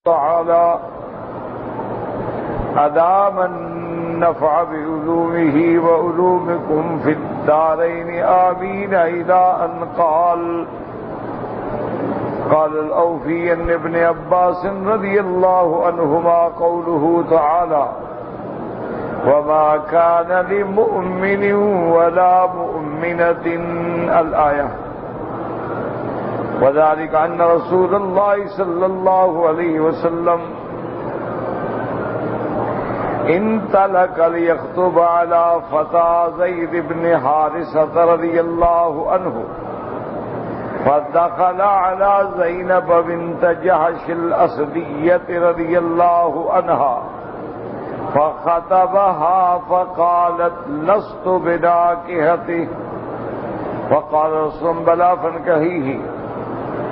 تعالى أدام النفع بعلومه وعلومكم في الدارين آمين إلى أن قال الأوفي عن ابن عباس رضي الله عنهما قوله تعالى وما كان لمؤمن ولا مؤمنة الآية وذلك أن رسول الله صلى الله عليه وسلم انطلق ليخطب على فتى زيد بن حارثة رضي الله عنه فدخل على زينب بنت جحش الأسدية رضي الله عنها فخطبها فقالت لست بناكحته فقال رسول بلا فانكحيه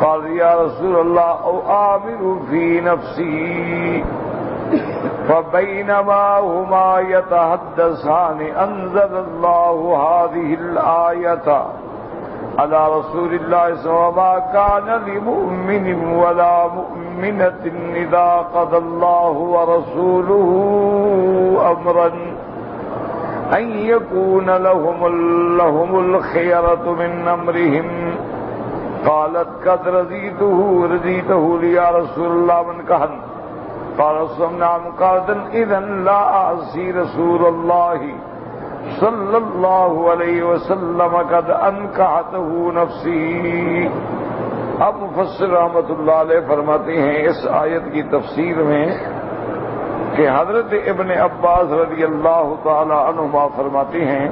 قال يا رسول الله او آمر في نفسي فبينما هما يتحدثان انزل الله هذه الآية على رسول الله صلى الله عليه وسلم كان لمؤمن ولا مؤمنة إذا قضى الله ورسوله أمرا أن يكون لهم الخيرة من أمرهم قالت قد رضيته لي يا رسول الله من كهن قال رسول الله نعم قال إذن لا أعصي رسول الله صلی اللہ علیہ وسلم قد انکحته نفسی. اب مفسر رحمۃ اللہ علیہ فرماتے ہیں اس آیت کی تفسیر میں کہ حضرت ابن عباس رضی اللہ تعالی عنہما فرماتے ہیں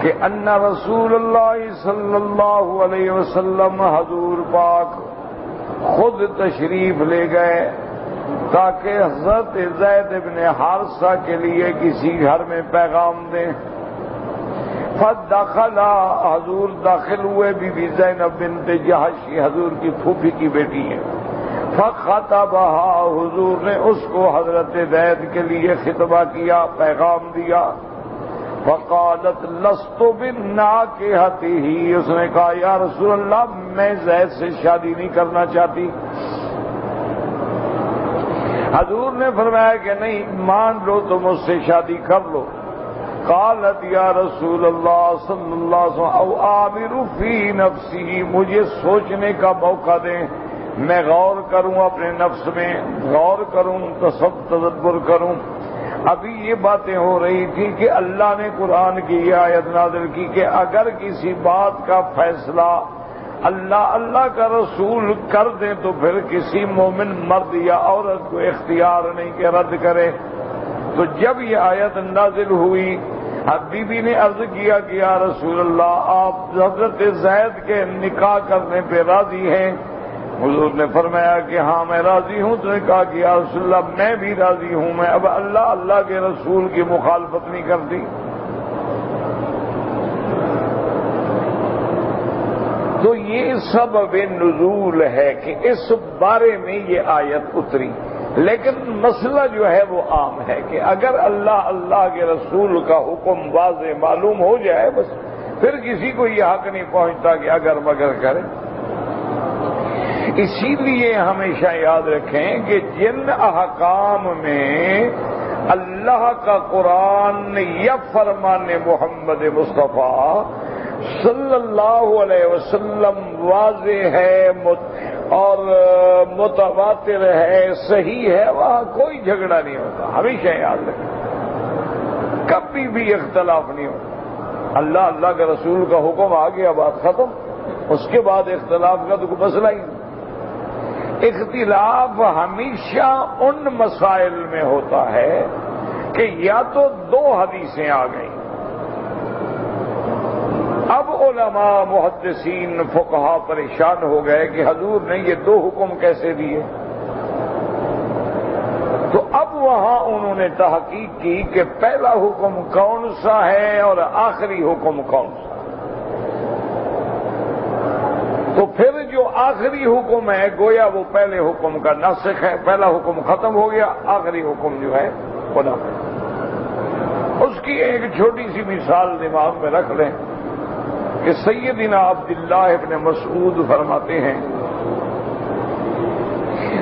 کہ ان رسول اللہ صلی اللہ علیہ وسلم حضور پاک خود تشریف لے گئے تاکہ حضرت زید بن حارثہ کے لیے کسی گھر میں پیغام دیں. فدخل حضور داخل ہوئے بی بی زینب بنت جحش حضور کی پھوپھی کی بیٹی ہے. فخطبها حضور نے اس کو حضرت زید کے لیے خطبہ کیا پیغام دیا. فقالت لست بناکحته اس نے کہا یا رسول اللہ میں زید سے شادی نہیں کرنا چاہتی. حضور نے فرمایا کہ نہیں مان لو تو مجھ سے شادی کر لو. قالت یا رسول اللہ صلی اللہ علیہ وسلم او آمر فی نفسی مجھے سوچنے کا موقع دیں میں غور کروں اپنے نفس میں غور کروں تدبر کروں. ابھی یہ باتیں ہو رہی تھی کہ اللہ نے قرآن کی یہ آیت نازل کی کہ اگر کسی بات کا فیصلہ اللہ کا رسول کر دیں تو پھر کسی مومن مرد یا عورت کو اختیار نہیں کہ رد کرے. تو جب یہ آیت نازل ہوئی اب بی بی نے عرض کیا کہ یا رسول اللہ آپ حضرت زید کے نکاح کرنے پہ راضی ہیں. حضور نے فرمایا کہ ہاں میں راضی ہوں. تو نے کہا کہ یا رسول اللہ میں بھی راضی ہوں میں اب اللہ کے رسول کی مخالفت نہیں کرتی. تو یہ سبب نزول ہے کہ اس بارے میں یہ آیت اتری. لیکن مسئلہ جو ہے وہ عام ہے کہ اگر اللہ کے رسول کا حکم واضح معلوم ہو جائے بس پھر کسی کو یہ حق نہیں پہنچتا کہ اگر مگر کرے. اسی لیے ہمیشہ یاد رکھیں کہ جن احکام میں اللہ کا قرآن یا فرمان محمد مصطفیٰ صلی اللہ علیہ وسلم واضح ہے اور متواتر ہے صحیح ہے وہاں کوئی جھگڑا نہیں ہوتا. ہمیشہ یاد رکھیں کبھی بھی اختلاف نہیں ہوتا. اللہ کے رسول کا حکم آ گیا بات ختم. اس کے بعد اختلاف کا تو کوئی مسئلہ ہی نہیں. اختلاف ہمیشہ ان مسائل میں ہوتا ہے کہ یا تو دو حدیثیں آ گئیں. اب علماء محدثین فقہا پریشان ہو گئے کہ حضور نے یہ دو حکم کیسے دیے. تو اب وہاں انہوں نے تحقیق کی کہ پہلا حکم کون سا ہے اور آخری حکم کون سا. تو پھر جو آخری حکم ہے گویا وہ پہلے حکم کا ناسخ ہے. پہلا حکم ختم ہو گیا آخری حکم جو ہے خدا. اس کی ایک چھوٹی سی مثال دماغ میں رکھ لیں کہ سیدنا عبداللہ ابن مسعود فرماتے ہیں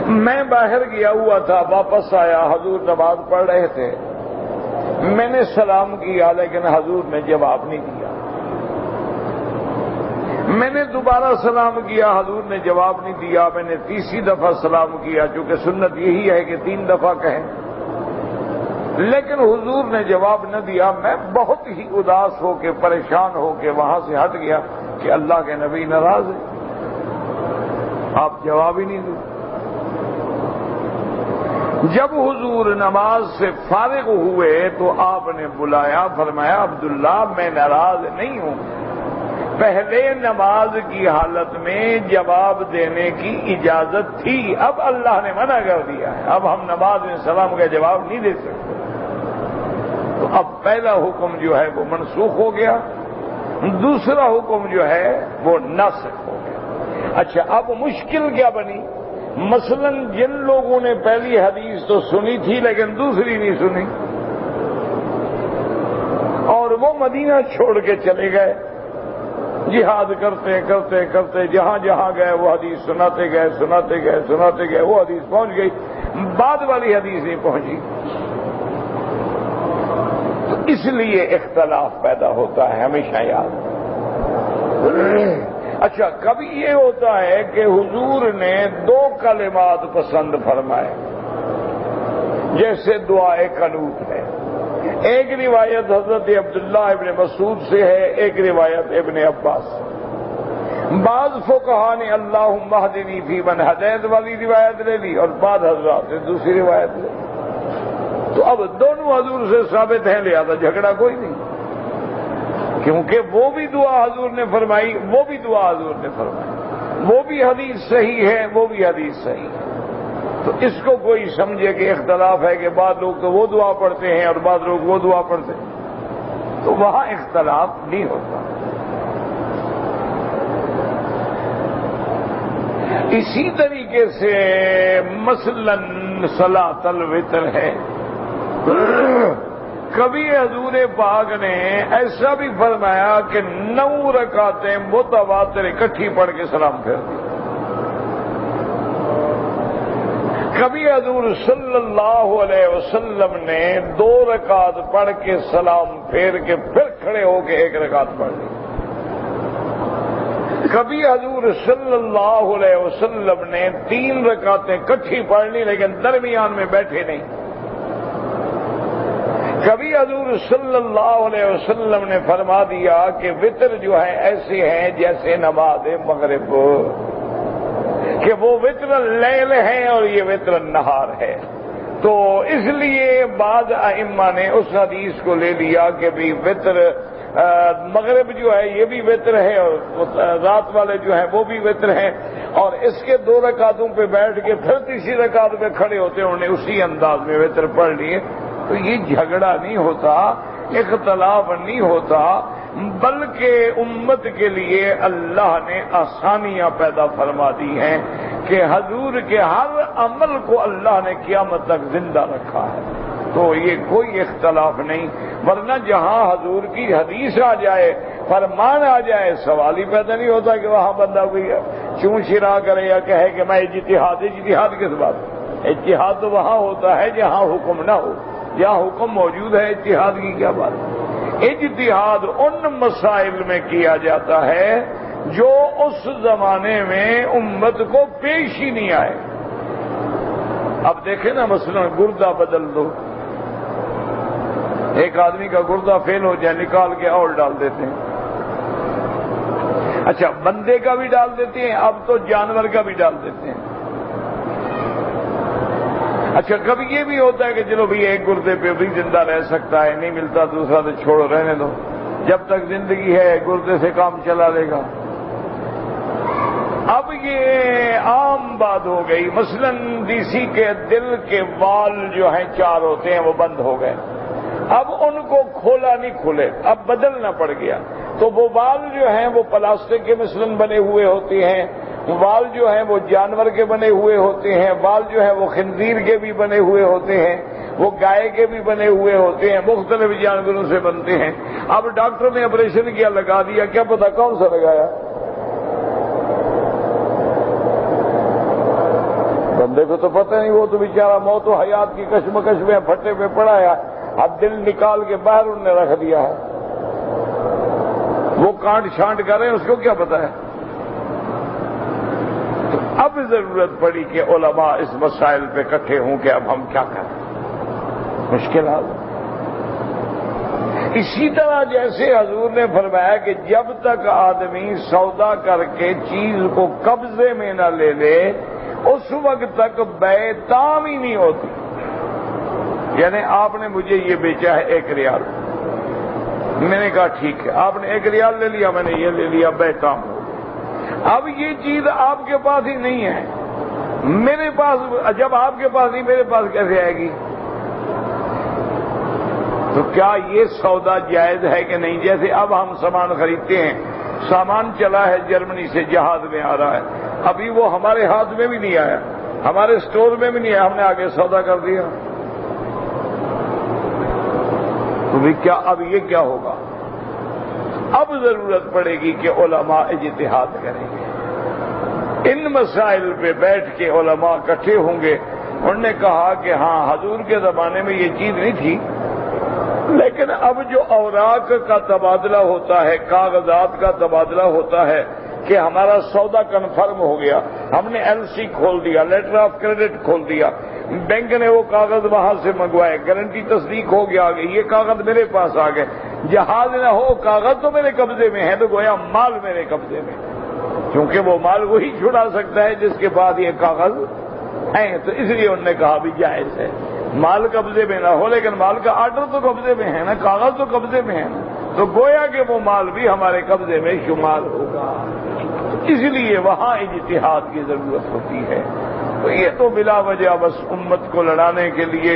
میں باہر گیا ہوا تھا، واپس آیا، حضور نماز پڑھ رہے تھے، میں نے سلام کیا لیکن حضور نے جواب نہیں دیا۔ میں نے دوبارہ سلام کیا، حضور نے جواب نہیں دیا۔ میں نے تیسری دفعہ سلام کیا، چونکہ سنت یہی ہے کہ 3 دفعہ کہیں، لیکن حضور نے جواب نہ دیا۔ میں بہت ہی اداس ہو کے، پریشان ہو کے وہاں سے ہٹ گیا کہ اللہ کے نبی ناراض ہیں، آپ جواب ہی نہیں دیں۔ جب حضور نماز سے فارغ ہوئے تو آپ نے بلایا، فرمایا عبداللہ میں ناراض نہیں ہوں، پہلے نماز کی حالت میں جواب دینے کی اجازت تھی، اب اللہ نے منع کر دیا ہے، اب ہم نماز میں سلام کا جواب نہیں دے سکتے۔ تو اب پہلا حکم جو ہے وہ منسوخ ہو گیا، دوسرا حکم جو ہے وہ ناسخ ہو گیا۔ اچھا، اب مشکل کیا بنی؟ مثلا جن لوگوں نے پہلی حدیث تو سنی تھی لیکن دوسری نہیں سنی، اور وہ مدینہ چھوڑ کے چلے گئے، جہاد کرتے کرتے کرتے جہاں جہاں گئے وہ حدیث سناتے گئے سناتے گئے سناتے گئے، وہ حدیث پہنچ گئی، بعد والی حدیث نہیں پہنچی، تو اس لیے اختلاف پیدا ہوتا ہے، ہمیشہ یاد۔ اچھا، کبھی یہ ہوتا ہے کہ حضور نے 2 کلمات پسند فرمائے، جیسے دعائے قنوت ہے، ایک روایت حضرت عبداللہ ابن مسعود سے ہے، ایک روایت ابن عباس سے۔ بعض فقہا نے اللہم اہدنی فیمن ہدیت والی روایت لے لی، اور بعض حضرات نے دوسری روایت لے لی، تو اب دونوں حضور سے ثابت ہیں، لہذا جھگڑا کوئی نہیں، کیونکہ وہ بھی دعا حضور نے فرمائی، وہ بھی دعا حضور نے فرمائی، وہ بھی حدیث صحیح ہے، وہ بھی حدیث صحیح ہے۔ تو اس کو کوئی سمجھے کہ اختلاف ہے کہ بعض لوگ تو وہ دعا پڑھتے ہیں اور بعض لوگ وہ دعا پڑھتے ہیں، تو وہاں اختلاف نہیں ہوتا۔ اسی طریقے سے مثلا صلاۃ الوتر ہے، کبھی حضور پاک نے ایسا بھی فرمایا کہ 9 رکعتیں متواتر اکٹھی پڑھ کے سلام پھیر دی، کبھی حضور صلی اللہ علیہ وسلم نے 2 رکعت پڑھ کے سلام پھیر کے پھر کھڑے ہو کے 1 رکعت پڑھ لی، کبھی حضور صلی اللہ علیہ وسلم نے 3 رکعتیں اکٹھی پڑھ لی لیکن درمیان میں بیٹھے نہیں، کبھی حضور صلی اللہ علیہ وسلم نے فرما دیا کہ وتر جو ہے ایسے ہیں جیسے نماز مغرب، کہ وہ وتر اللیل ہے اور یہ وتر النہار ہے۔ تو اس لیے بعض ائمہ نے اس حدیث کو لے لیا کہ بھی وتر مغرب جو ہے یہ بھی وتر ہے اور رات والے جو ہیں وہ بھی وتر ہیں، اور اس کے 2 رکعتوں پہ بیٹھ کے پھر تیسری رکعت پہ کھڑے ہوتے انہوں نے اسی انداز میں وتر پڑھ لیے۔ تو یہ جھگڑا نہیں ہوتا، اختلاف نہیں ہوتا، بلکہ امت کے لیے اللہ نے آسانیاں پیدا فرما دی ہیں کہ حضور کے ہر عمل کو اللہ نے قیامت تک زندہ رکھا ہے، تو یہ کوئی اختلاف نہیں۔ ورنہ جہاں حضور کی حدیث آ جائے، فرمان آ جائے، سوال ہی پیدا نہیں ہوتا کہ وہاں بندہ کوئی چون شرا کرے یا کہے کہ میں اجتہاد کس بات؟ اجتہاد تو وہاں ہوتا ہے جہاں حکم نہ ہو، جہاں حکم موجود ہے اجتہاد کی کیا بات؟ اجتہاد ان مسائل میں کیا جاتا ہے جو اس زمانے میں امت کو پیش ہی نہیں آئے۔ اب دیکھیں نا، مثلا گردہ بدل دو، ایک آدمی کا گردہ فیل ہو جائے، نکال کے اور ڈال دیتے ہیں، اچھا بندے کا بھی ڈال دیتے ہیں، اب تو جانور کا بھی ڈال دیتے ہیں۔ اچھا کبھی یہ بھی ہوتا ہے کہ چلو بھی ایک گردے پہ بھی زندہ رہ سکتا ہے، نہیں ملتا دوسرا تو چھوڑو، رہنے دو، جب تک زندگی ہے گردے سے کام چلا لے گا۔ اب یہ عام بات ہو گئی، مثلا کسی کے دل کے وال جو ہیں 4 ہوتے ہیں وہ بند ہو گئے، اب ان کو کھولا نہیں کھلے، اب بدلنا پڑ گیا، تو وہ وال جو ہیں وہ پلاسٹک کے مثلا بنے ہوئے ہوتے ہیں، وال جو ہیں وہ جانور کے بنے ہوئے ہوتے ہیں، وال جو ہیں وہ خنزیر کے بھی بنے ہوئے ہوتے ہیں، وہ گائے کے بھی بنے ہوئے ہوتے ہیں، مختلف جانوروں سے بنتے ہیں۔ اب ڈاکٹر نے آپریشن کیا، لگا دیا، کیا پتا کون سا لگایا، دیکھو تو پتہ نہیں، وہ تو بیچارہ موت و حیات کی کشمکش میں پھٹے پہ پڑا ہے، اب دل نکال کے باہر انہوں نے رکھ دیا ہے، وہ کانٹ چھانٹ کر رہے ہیں، اس کو کیا پتا ہے؟ تو اب ضرورت پڑی کہ علماء اس مسائل پہ اکٹھے ہوں کہ اب ہم کیا کریں، مشکلات۔ اسی طرح جیسے حضور نے فرمایا کہ جب تک آدمی سودا کر کے چیز کو قبضے میں نہ لے لے اس وقت تک بے تام ہی نہیں ہوتی، یعنی آپ نے مجھے یہ بیچا ہے 1 ریال، میں نے کہا ٹھیک ہے، آپ نے 1 ریال لے لیا، میں نے یہ لے لیا، بے تام ہو۔ اب یہ چیز آپ کے پاس ہی نہیں ہے، میرے پاس، جب آپ کے پاس نہیں میرے پاس کیسے آئے گی؟ تو کیا یہ سودا جائز ہے کہ نہیں؟ جیسے اب ہم سامان خریدتے ہیں، سامان چلا ہے جرمنی سے، جہاز میں آ رہا ہے، ابھی وہ ہمارے ہاتھ میں بھی نہیں آیا، ہمارے سٹور میں بھی نہیں آیا، ہم نے آگے سودا کر دیا، تو بھی کیا اب یہ کیا ہوگا؟ اب ضرورت پڑے گی کہ علماء اجتہاد کریں گے، ان مسائل پہ بیٹھ کے علماء اکٹھے ہوں گے۔ انہوں نے کہا کہ ہاں حضور کے زمانے میں یہ چیز نہیں تھی، لیکن اب جو اوراق کا تبادلہ ہوتا ہے، کاغذات کا تبادلہ ہوتا ہے کہ ہمارا سودا کنفرم ہو گیا، ہم نے LC کھول دیا، لیٹر آف کریڈٹ کھول دیا، بینک نے وہ کاغذ وہاں سے منگوائے، گارنٹی تصدیق ہو گیا، یہ کاغذ میرے پاس آ گئے، جہاز نہ ہو کاغذ تو میرے قبضے میں ہے، تو گویا مال میرے قبضے میں، کیونکہ وہ مال وہی چھڑا سکتا ہے جس کے بعد یہ کاغذ ہیں، تو اس لیے انہوں نے کہا بھی جائز ہے، مال قبضے میں نہ ہو لیکن مال کا آرڈر تو قبضے میں ہے نا، کاغذ تو قبضے میں ہے نا، تو گویا کہ وہ مال بھی ہمارے قبضے میں شمار ہوگا، اس لیے وہاں اجتہاد کی ضرورت ہوتی ہے۔ تو یہ تو بلا وجہ بس امت کو لڑانے کے لیے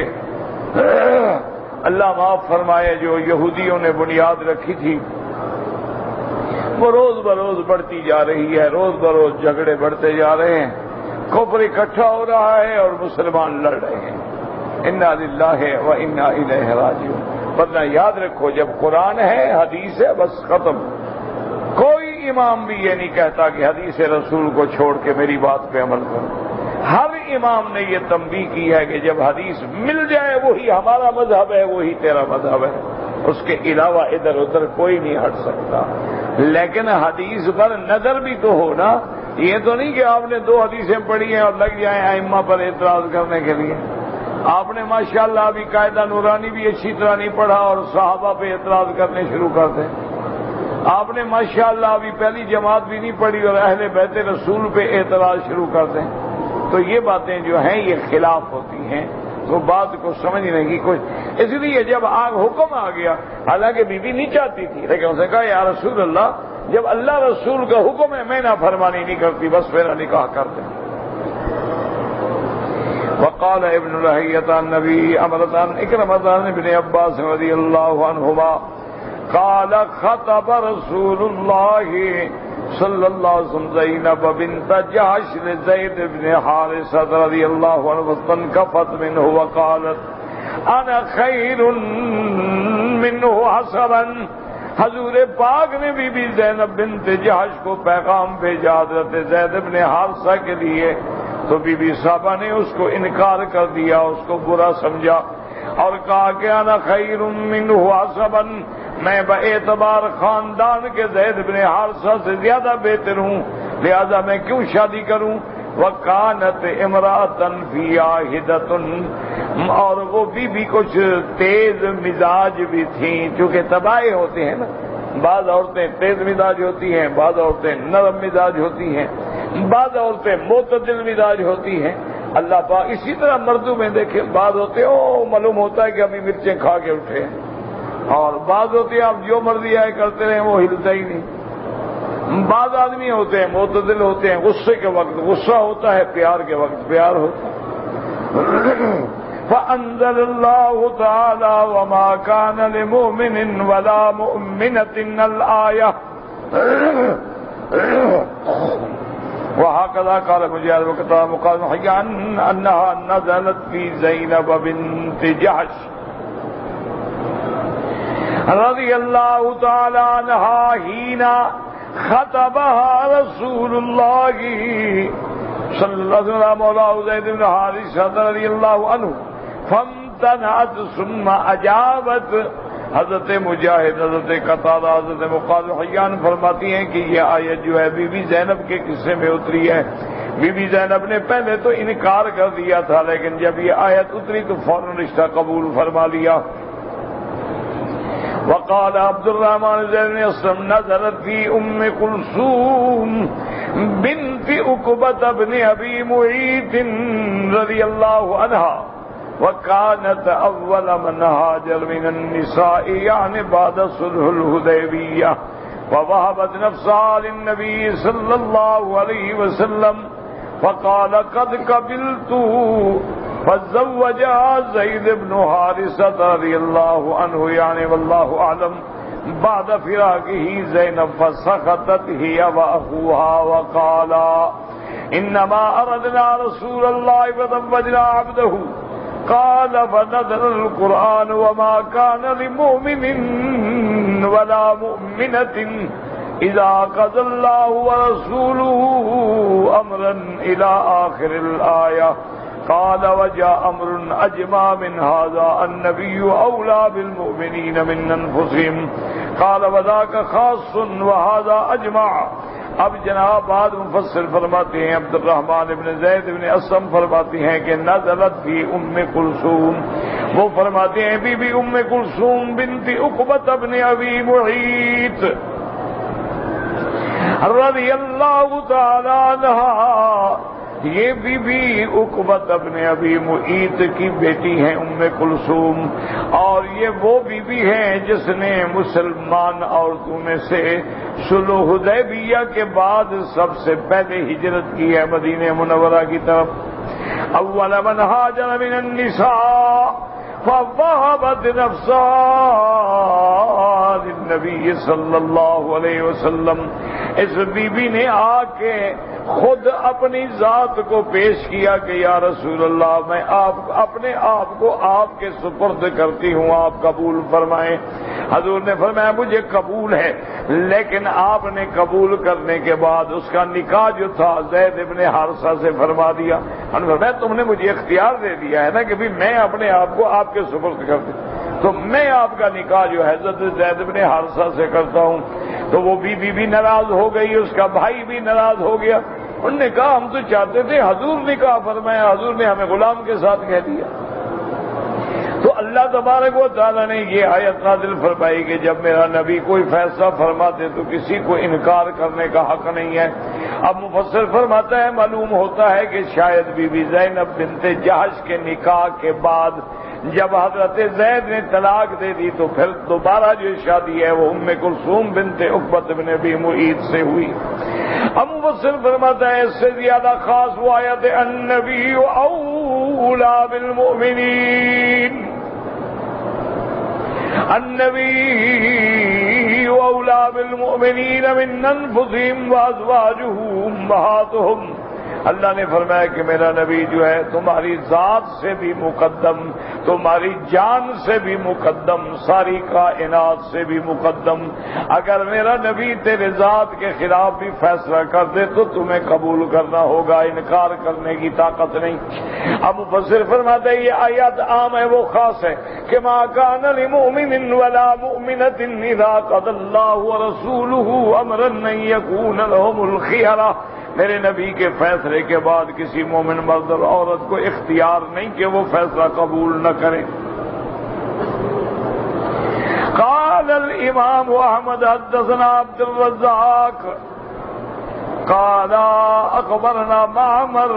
اللہ معاف فرمائے جو یہودیوں نے بنیاد رکھی تھی وہ روز بروز بڑھتی جا رہی ہے، روز بروز جھگڑے بڑھتے جا رہے ہیں، کفر اکٹھا ہو رہا ہے اور مسلمان لڑ رہے ہیں، انا للہ و انا الیہ راجعون۔ ورنہ یاد رکھو جب قرآن ہے، حدیث ہے، بس ختم، کوئی امام بھی یہ نہیں کہتا کہ حدیث رسول کو چھوڑ کے میری بات پہ عمل کرو، ہر امام نے یہ تنبیہ کی ہے کہ جب حدیث مل جائے وہی ہمارا مذہب ہے، وہی تیرا مذہب ہے، اس کے علاوہ ادھر ادھر کوئی نہیں ہٹ سکتا۔ لیکن حدیث پر نظر بھی تو ہو نا، یہ تو نہیں کہ آپ نے 2 حدیثیں پڑھی ہیں اور لگ جائیں ائمہ پر اعتراض کرنے کے لیے۔ آپ نے ماشاءاللہ ابھی قاعدہ نورانی بھی اچھی طرح نہیں پڑھا اور صحابہ پہ اعتراض کرنے شروع کر دیں، آپ نے ماشاءاللہ ابھی پہلی جماعت بھی نہیں پڑھی اور اہل بیت رسول پہ اعتراض شروع کر دیں، تو یہ باتیں جو ہیں یہ خلاف ہوتی ہیں، تو بات کو سمجھنے کی کوشش۔ اس لیے جب حکم آ گیا، حالانکہ بی بی نہیں چاہتی تھی، لیکن اس نے کہا یا رسول اللہ جب اللہ رسول کا حکم ہے میں نافرمانی نہیں کرتی، بس میرا نکاح کر دیں۔ وقال ابن لہیۃ النبی امرتان اکرمتان ابن عباس رضی اللہ عنہما قال خطب رسول اللہ صلی اللہ علیہ وسلم زینب بنت جحش لزید بن حارثہ رضی اللہ عنہ فانکفت منہ وقالت انا خیر منہ حسبا۔ حضور پاک نے بی بی زینب بنت جحش کو پیغام بھیجا حضرت زید بن حارثہ کے لیے، تو بی بی صاحبہ نے اس کو انکار کر دیا، اس کو برا سمجھا اور کہا کہ انا خیر منہ حسبا، میں باعتبار خاندان کے زید بن حارثہ سے زیادہ بہتر ہوں، لہذا میں کیوں شادی کروں؟ وَكَانَتْ امْرَأَةً فِي عَاهِدَةٌ، اور وہ بھی کچھ تیز مزاج بھی تھیں، چونکہ تباہی ہوتے ہیں نا، بعض عورتیں تیز مزاج ہوتی ہیں، بعض عورتیں نرم مزاج ہوتی ہیں، بعض عورتیں معتدل مزاج ہوتی ہیں، اللہ پاک اسی طرح مردوں میں دیکھیں، بعض ہوتے ہیں معلوم ہوتا ہے کہ ابھی مرچیں کھا کے اٹھے ہیں، اور بعض ہوتے ہیں آپ جو مرضی آئے کرتے رہیں وہ ہلتا ہی نہیں، بعض آدمی ہوتے ہیں معتدل ہوتے ہیں، غصے کے وقت غصہ ہوتا ہے، پیار کے وقت پیار ہوتا ہے۔ فَأَنزَلَ اللَّهُ تَعَالَى وَمَا كَانَ لِمُؤْمِنٍ وَلَا مُؤْمِنَةٍ الْآيَةُ وَهَكَذَا قَالَ مُجَاهِدٌ وَقَتَادَةُ وَقَالَ حَيَّانٌ أَنَّهَا نَزَلَتْ فِي زَيْنَبَ بِنْتِ جَحْشٍ رضی اللہ تعالی عنہا حین خطبها رسول اللہ صلی اللہ علیہ وسلم مولا زید بن حارثہ رضی اللہ عنہ فامتنعت ثم اجابت. حضرت مجاہد، حضرت قتادہ، حضرت مقاتل حیان فرماتی ہیں کہ یہ آیت جو ہے بی بی زینب کے قصے میں اتری ہے. بی بی زینب نے پہلے تو انکار کر دیا تھا، لیکن جب یہ آیت اتری تو فوراً رشتہ قبول فرما لیا. وقال عبد الرحمن زید بن اسلم نزلت في ام كلثوم بنت عقبة بن ابي معيط رضي الله عنها وكانت اول من هاجر من النساء يعني بعد صلح الحديبية ووهبت نفسها للنبي صلى الله عليه وسلم فقال قد قبلت فزوجها زید بن حارثة رضی اللہ عنہ يعني والله اعلم بعد فراقه زینب فسخطت هي واخوها وقالا انما اردنا رسول الله فزوجنا عبده قال فنزل القرآن وما كان لمؤمن ولا مؤمنة اذا قضى الله ورسوله امرا الى آخر الآية. قال وجاء امر اجمع من هذا النبي اولى بالمؤمنين من انفسهم قال وذاك خاص وهذا اجمع. اب جناب بعد مفسر فرماتے ہیں عبد الرحمن ابن زید بن اسلم فرماتے ہیں کہ نزلت فی ام کلثوم، وہ فرماتے ہیں بی بی ام کلثوم بنت عقبہ بن ابی معیط رضی اللہ تعالی عنہا، یہ بی بی عقبہ بن ابی معیط کی بیٹی ہیں ام کلثوم، اور یہ وہ بی بی ہیں جس نے مسلمان عورتوں میں سے صلح حدیبیہ کے بعد سب سے پہلے ہجرت کی ہے مدینہ منورہ کی طرف. اول من ہاجر من النساء فوهبت نفسها للنبی صلی اللہ علیہ وسلم. اس بی بی نے آ کے خود اپنی ذات کو پیش کیا کہ یا رسول اللہ میں اپنے آپ کو آپ کے سپرد کرتی ہوں، آپ قبول فرمائیں. حضور نے فرمایا مجھے قبول ہے، لیکن آپ نے قبول کرنے کے بعد اس کا نکاح جو تھا زید ابن حارثہ سے فرما دیا. فرمایا تم نے مجھے اختیار دے دیا ہے نا کہ بھی میں اپنے آپ کو آپ کے سپرد کر دوں، تو میں آپ کا نکاح جو ہے حضرت زید ابن حارثہ سے کرتا ہوں. تو وہ بی بی بھی ناراض ہو گئی، اس کا بھائی بھی ناراض ہو گیا. انہوں نے کہا ہم تو چاہتے تھے حضور نکاح فرمایا، حضور نے ہمیں غلام کے ساتھ کہہ دیا. تو اللہ تبارک و تعالیٰ نے یہ آیت نازل فرمائی کہ جب میرا نبی کوئی فیصلہ فرماتے تو کسی کو انکار کرنے کا حق نہیں ہے. اب مفسر فرماتا ہے معلوم ہوتا ہے کہ شاید بی بی زینب بنت جحش کے نکاح کے بعد جب حضرت زید نے طلاق دے دی تو پھر دوبارہ جو شادی ہے وہ ام کلثوم بنت عقبہ بن ابی معیط سے ہوئی. اب مفسر فرماتا ہے اس سے زیادہ خاص وہ آیت النبی اولا بالمؤمنین، النبی اولا بالمؤمنین من انفسهم وازواجه امہاتهم. اللہ نے فرمایا کہ میرا نبی جو ہے تمہاری ذات سے بھی مقدم، تمہاری جان سے بھی مقدم، ساری کائنات سے بھی مقدم. اگر میرا نبی تیرے ذات کے خلاف بھی فیصلہ کر دے تو تمہیں قبول کرنا ہوگا، انکار کرنے کی طاقت نہیں. اب مفسر فرماتے ہیں یہ آیات عام ہے وہ خاص ہے کہ ما کان لمؤمن ولا مؤمنۃ اذا قضى الله ورسوله امرا ان يكون لهم الخيرة. میرے نبی کے فیصلے کے بعد کسی مومن مرد اور عورت کو اختیار نہیں کہ وہ فیصلہ قبول نہ کریں. قال الامام احمد حدثنا عبد الرزاق قال اخبرنا معمر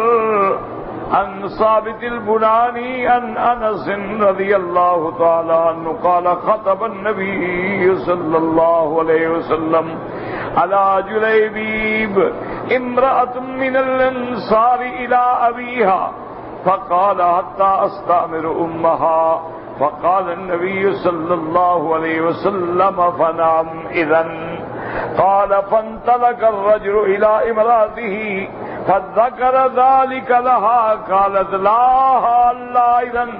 عن ثابت البناني عن انس رضي الله تعالى عنه قال خطب النبي صلى الله عليه وسلم على جليبيب امرأة من الانصار الى ابيها فقال حتى استأمر امها فقال النبي صلى الله عليه وسلم فنعم اذن. قال فانطلق الرجل الى امرأته فذكر ذلك لها قالت لا اذن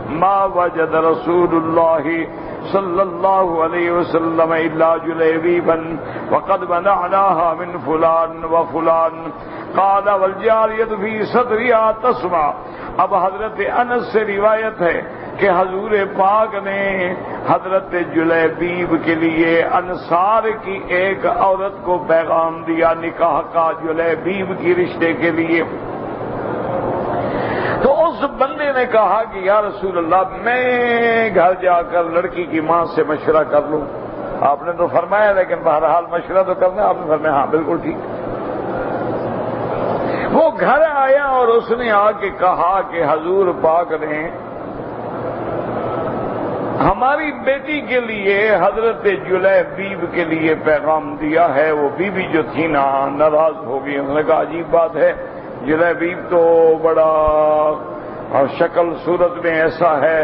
ما وجد رسول الله صلى الله عليه وسلم الا جليبيبا وقد منعناها من فلان وفلان. قال والجاریۃ فی صدرها تسمع۔ اب حضرت انس سے روایت ہے کہ حضور پاک نے حضرت جلیبیب کے لیے انصار کی ایک عورت کو پیغام دیا نکاح کا، جلیبیب کی رشتے کے لیے۔ تو اس بندے نے کہا کہ یا رسول اللہ میں گھر جا کر لڑکی کی ماں سے مشورہ کر لوں۔ آپ نے تو فرمایا لیکن بہرحال مشورہ تو کرنا۔ آپ نے فرمایا ہاں بالکل ٹھیک۔ وہ گھر آیا اور اس نے آ کے کہا کہ حضور پاک نے ہماری بیٹی کے لیے حضرت جلیبیب کے لیے پیغام دیا ہے۔ وہ بیوی جو تھی نا ناراض ہو گئی، انہوں نے کہا عجیب بات ہے، جلیبیب تو بڑا شکل صورت میں ایسا ہے،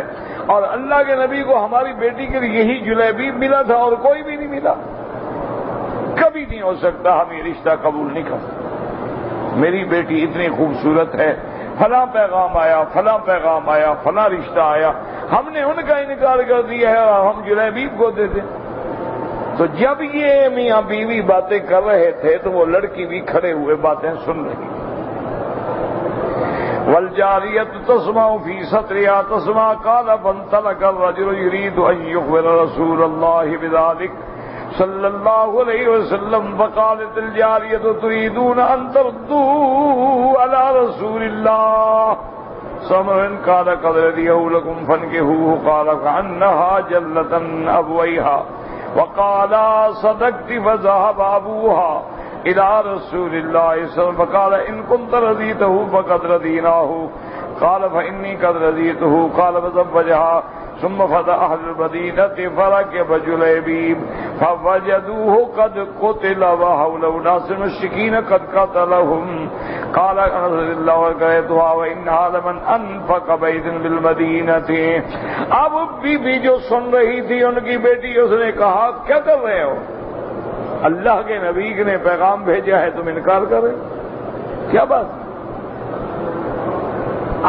اور اللہ کے نبی کو ہماری بیٹی کے لیے یہی جلیبیب ملا تھا اور کوئی بھی نہیں ملا، کبھی نہیں ہو سکتا، ہم یہ رشتہ قبول نہیں کر سکتے، میری بیٹی اتنی خوبصورت ہے، فلاں پیغام آیا، فلاں پیغام آیا، فلاں رشتہ آیا، ہم نے ان کا انکار کر دیا ہے اور ہم جلیبیب کو دے دیں۔ تو جب یہ میاں بیوی باتیں کر رہے تھے تو وہ لڑکی بھی کھڑے ہوئے باتیں سن رہی۔ والجاریۃ تسمع فی صدرها تسمع قال فانطلق الرجل يريد ان يخبر رسول الله بذلك صلی اللہ علیہ وسلم فقالت الجاریۃ تريدون ان تردوا على رسول الله سمعن قال قد رضيه لكم فانكحوه قال فعنها جلة أبويها وقال صدقت فذهب أبوها إلى رسول الله صلى الله عليه وسلم فقال إن كنت رضيته فقد رضيناه قال فإني قد رضيته قال فزوجها ثم فتح أهل المدينة فركب جلیبیب فوجدوه قد قتل وحوله ناس مشركين قد قتلهم قال رضي الله عنها وإنها لمن أنفق بيت بالمدينة۔ اب بی جو سن رہی تھی ان کی بیٹی، اس نے کہا کیا کر رہے ہو، اللہ کے نبی نے پیغام بھیجا ہے تم انکار کر رہے، کیا بات؟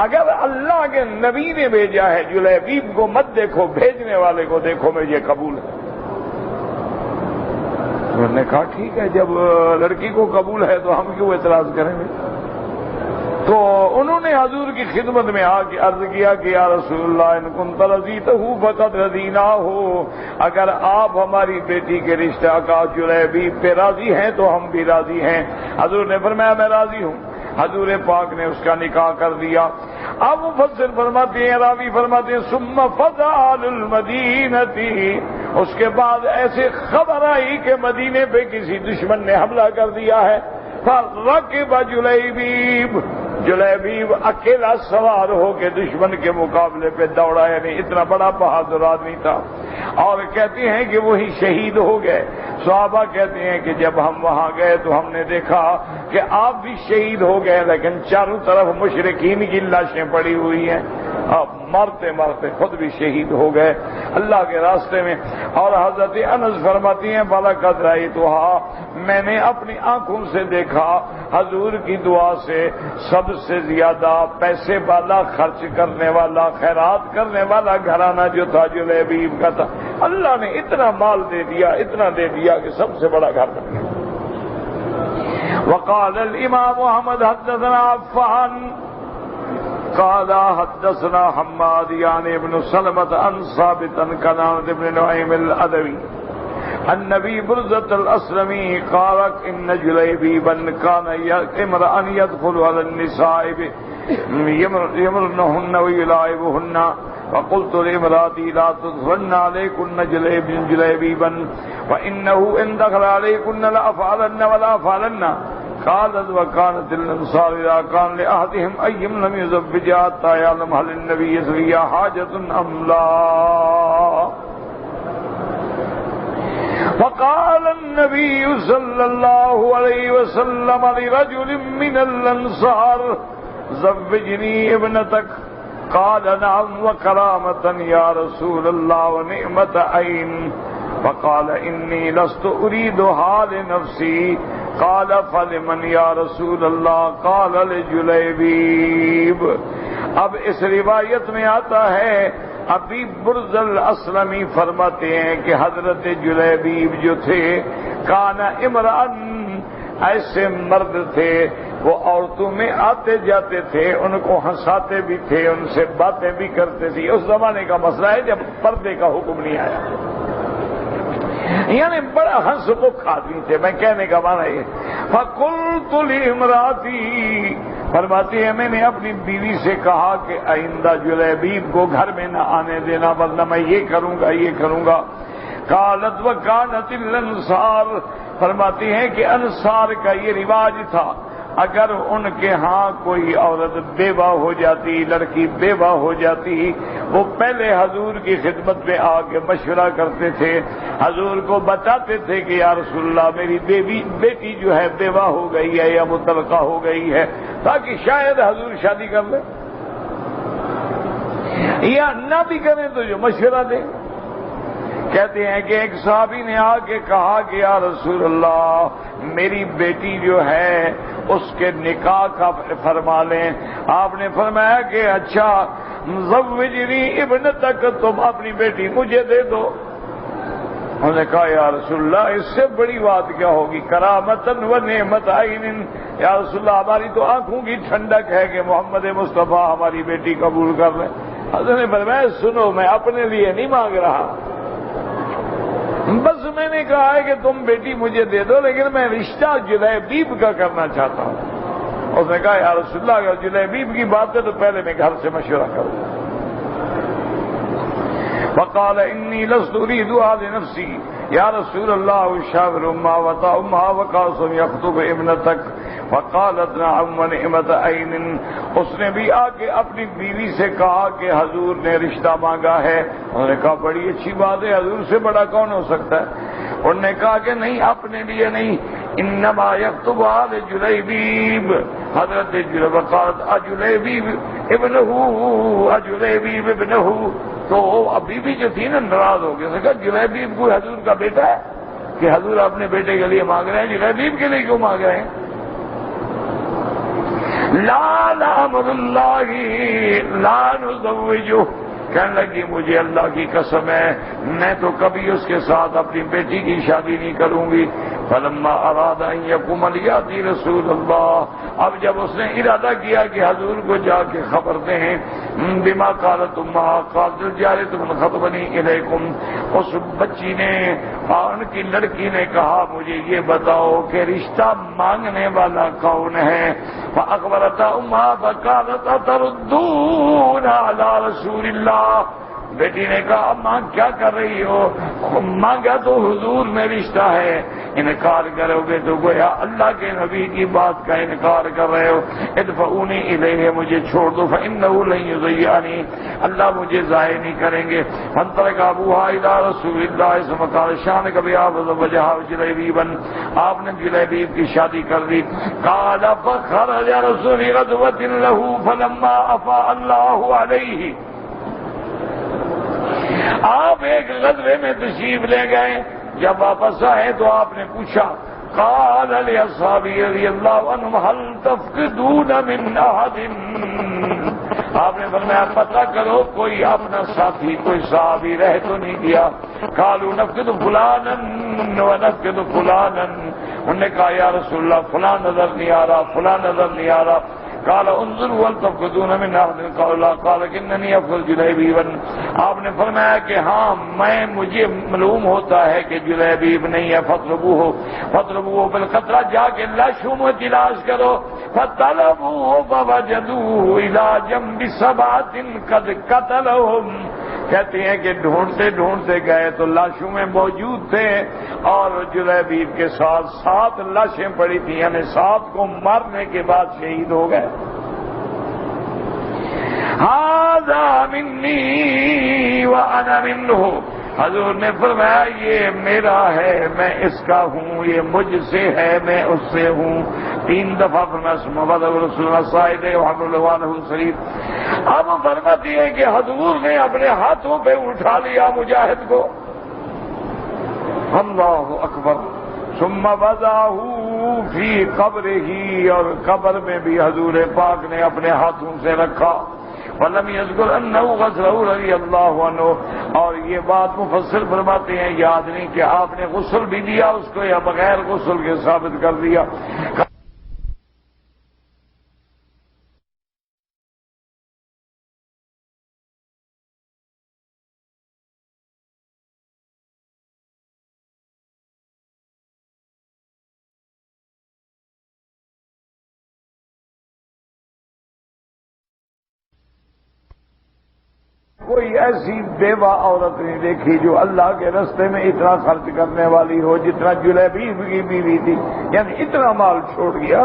اگر اللہ کے نبی نے بھیجا ہے جلیبیب کو مت دیکھو، بھیجنے والے کو دیکھو، مجھے قبول ہے۔ انہوں نے کہا ٹھیک ہے، جب لڑکی کو قبول ہے تو ہم کیوں اعتراض کریں گے؟ تو انہوں نے حضور کی خدمت میں آ کے عرض کیا کہ یا رسول اللہ ان کنت رضیتہ فقد رضیناہ، اگر آپ ہماری بیٹی کے رشتہ کا جلیبیب پہ راضی ہیں تو ہم بھی راضی ہیں۔ حضور نے فرمایا میں راضی ہوں۔ حضور پاک نے اس کا نکاح کر دیا۔ اب مفسر فرماتے ہیں، راوی فرماتے ہیں ثم فزع اهل المدینۃ، اس کے بعد ایسے خبر آئی کہ مدینے پہ کسی دشمن نے حملہ کر دیا ہے۔ فركب جلیبیب، جلیبیب اکیلا سوار ہو کے دشمن کے مقابلے پہ دوڑا، یعنی اتنا بڑا بہادر آدمی تھا، اور کہتے ہیں کہ وہی شہید ہو گئے۔ صحابہ کہتے ہیں کہ جب ہم وہاں گئے تو ہم نے دیکھا کہ آپ بھی شہید ہو گئے، لیکن چاروں طرف مشرکین کی لاشیں پڑی ہوئی ہیں، آپ مرتے مرتے خود بھی شہید ہو گئے اللہ کے راستے میں۔ اور حضرت انس فرماتی ہیں فلقد رأیتها، میں نے اپنی آنکھوں سے دیکھا حضور کی دعا سے سب سے زیادہ پیسے والا، خرچ کرنے والا، خیرات کرنے والا گھرانہ جو تھا جلیبیب کا تھا۔ اللہ نے اتنا مال دے دیا، اتنا دے دیا کہ سب سے بڑا گھر بن گیا۔ وقال الامام احمد حدثنا عفان قال حدثنا حماد يعني ابن سلمة عن ثابت عن كنانة بن نعيم الأدوي عن أبي برزة الأسلمي قال إن جليبيبا كان امرأ يدخل على النساء يمرنهن ويلاعبهن فقلت لامرأتي لا تدخلن عليكن جليبيبا فإنه إن دخل عليكن لأفعلن ولا أفعلن قالت وكانت الانصار اذا كان لاحدهم ايم لم يزوجها حتى يعلم هل النبي فيها حاجة ام لا فقال النبي صلى الله عليه وسلم لرجل من الانصار زوجني ابنتك قال نعم وكرامة يا رسول الله ونعمة عين فقال إني لست أريدها لنفسي قال فلمن یا رسول اللہ قال لجلیبیب۔ اب اس روایت میں آتا ہے ابی برز الاسلمی فرماتے ہیں کہ حضرت جلیبیب جو تھے کانا امرأن، ایسے مرد تھے وہ عورتوں میں آتے جاتے تھے، ان کو ہنساتے بھی تھے، ان سے باتیں بھی کرتے تھے۔ اس زمانے کا مسئلہ ہے جب پردے کا حکم نہیں آیا، یعنی بڑا ہنس مکھ آدمی تھے۔ میں کہنے کا معنی یہ فَقُلْتُ لِامْرَأَتِي، فرماتی ہے میں نے اپنی بیوی سے کہا کہ آئندہ جلیبیب کو گھر میں نہ آنے دینا، ورنہ میں یہ کروں گا یہ کروں گا۔ قالت وَكَانَتِ الْأَنصَارُ، فرماتی ہیں کہ انصار کا یہ رواج تھا، اگر ان کے ہاں کوئی عورت بیوہ ہو جاتی، لڑکی بیوہ ہو جاتی، وہ پہلے حضور کی خدمت میں آ کے مشورہ کرتے تھے، حضور کو بتاتے تھے کہ یا رسول اللہ میری بیٹی جو ہے بیوہ ہو گئی ہے یا مطلقہ ہو گئی ہے، تاکہ شاید حضور شادی کر لے، یا نہ بھی کریں تو جو مشورہ دیں۔ کہتے ہیں کہ ایک صحابی نے آ کے کہا کہ یا رسول اللہ میری بیٹی جو ہے اس کے نکاح کا فرما لیں۔ آپ نے فرمایا کہ اچھا زوجنی ابنتک، تم اپنی بیٹی مجھے دے دو۔ انہوں نے کہا یا رسول اللہ اس سے بڑی بات کیا ہوگی، کرامتن و نعمت عین، یا رسول اللہ ہماری تو آنکھوں کی ٹھنڈک ہے کہ محمد مصطفیٰ ہماری بیٹی قبول کر لیں۔ حضرت نے فرمایا سنو میں اپنے لیے نہیں مانگ رہا، بس میں نے کہا ہے کہ تم بیٹی مجھے دے دو، لیکن میں رشتہ جلیبیب کا کرنا چاہتا ہوں۔ اس نے کہا یا رسول اللہ اگر جلیبیب کی بات ہے تو پہلے میں گھر سے مشورہ کروں۔ فقال انی لست اريد لنفسي یا رسول اللہ شاور ما وطأمها وقاسم يخطب ابنتك فقالت نعم ونعمت عین۔ اس نے بھی آ کے اپنی بیوی سے کہا کہ حضور نے رشتہ مانگا ہے۔ انہوں نے کہا بڑی اچھی بات ہے، حضور سے بڑا کون ہو سکتا ہے؟ انہوں نے کہا کہ نہیں اپنے لیے نہیں، انما یخطب آل جلیبیب، حضرت وقالت اجلیبیب ابنہ اجلیبیب ابنہ، تو ابھی بھی جو تھی نا ناراض ہو گئے، کہا جلیبیب کوئی حضور کا بیٹا ہے کہ حضور اپنے بیٹے کے لیے مانگ رہے ہیں، جلیبیب کے لیے کیوں مانگ رہے ہیں؟ لا امر اللہ لا نزوجہ، کہنے لگی مجھے اللہ کی قسم ہے میں تو کبھی اس کے ساتھ اپنی بیٹی کی شادی نہیں کروں گی۔ فلما اراد ان یقوم لیاتی رسول اللہ، اب جب اس نے ارادہ کیا کہ حضور کو جا کے خبر دیں بما قالت امہا قالت الجارۃ من خطبنی الیکم، اس بچی نے ان کی لڑکی نے کہا مجھے یہ بتاؤ کہ رشتہ مانگنے والا کون ہے؟ فاخبرت امہا فقالت اتردون علی رسول اللہ، بیٹی نے کہا ماں کیا کر رہی ہو؟ مانگا تو حضور میں رشتہ ہے، انکار کرو گے تو گویا اللہ کے نبی کی بات کا انکار کر رہے ہو۔ ادفعونی الیہ، مجھے چھوڑ دو، فانہ لن یضیعنی، اللہ مجھے ضائع نہیں کریں گے۔ فانطلق ابوہا الی رسول اللہ ثم قال شانک بیابض وجہا جلیبیبا، آپ نے جلیبیب کی شادی کر دی۔ قال فخرج رسول غدوۃ له فلما افاء اللہ علیہ، آپ ایک غزوے میں تشریف لے گئے، جب واپس آئے تو آپ نے پوچھا قال لاصحابہ رضی اللہ عنہم هل تفقدون من احد، آپ نے فرمایا پتہ کرو کوئی اپنا ساتھی کوئی صحابی رہ تو نہیں گیا۔ قالوا نفقد فلانا ونفقد فلانا، انہوں نے کہا یا رسول اللہ فلاں نظر نہیں آ رہا فلاں نظر نہیں آ رہا۔ قال انظروا هل تفقدون من احد قال لا قال انني افقد جلیبیبا، آپ نے فرمایا کہ ہاں مجھے معلوم ہوتا ہے کہ جلیبیب نہیں ہے، فاطلبوه بالقطرہ، جا کے لاشوں میں تلاش کرو۔ فطلبوه فوجدوه الى جنب سبعة قد قتلهم، کہتے ہیں کہ ڈھونڈتے ڈھونڈتے گئے تو لاشوں میں موجود تھے، اور جلیبیب کے ساتھ 7 لاشیں پڑی تھیں، یعنی 7 کو مارنے کے بعد شہید ہو گئے۔ ھذا منی وانا منہ، حضور نے فرمایا یہ میرا ہے میں اس کا ہوں، یہ مجھ سے ہے میں اس سے ہوں۔ 3 دفعہ فرمایا رسول اللہ صاحب وحملہ شریف۔ اب فرماتی ہے کہ حضور نے اپنے ہاتھوں پہ اٹھا لیا مجاہد کو، اللہ اکبر، ثم وضعہ فی قبرہ، اور قبر میں بھی حضور پاک نے اپنے ہاتھوں سے رکھا۔ ولم یذکر انہ غسلہ رضی اللہ عنہ، اور یہ بات مفسر فرماتے ہیں یاد نہیں کہ آپ نے غسل بھی دیا اس کو یا بغیر غسل کے ثابت کر دیا۔ کوئی ایسی بیوہ عورت نہیں دیکھی جو اللہ کے راستے میں اتنا خرچ کرنے والی ہو جتنا جلیبیب کی بیوی تھی. یعنی اتنا مال چھوڑ گیا،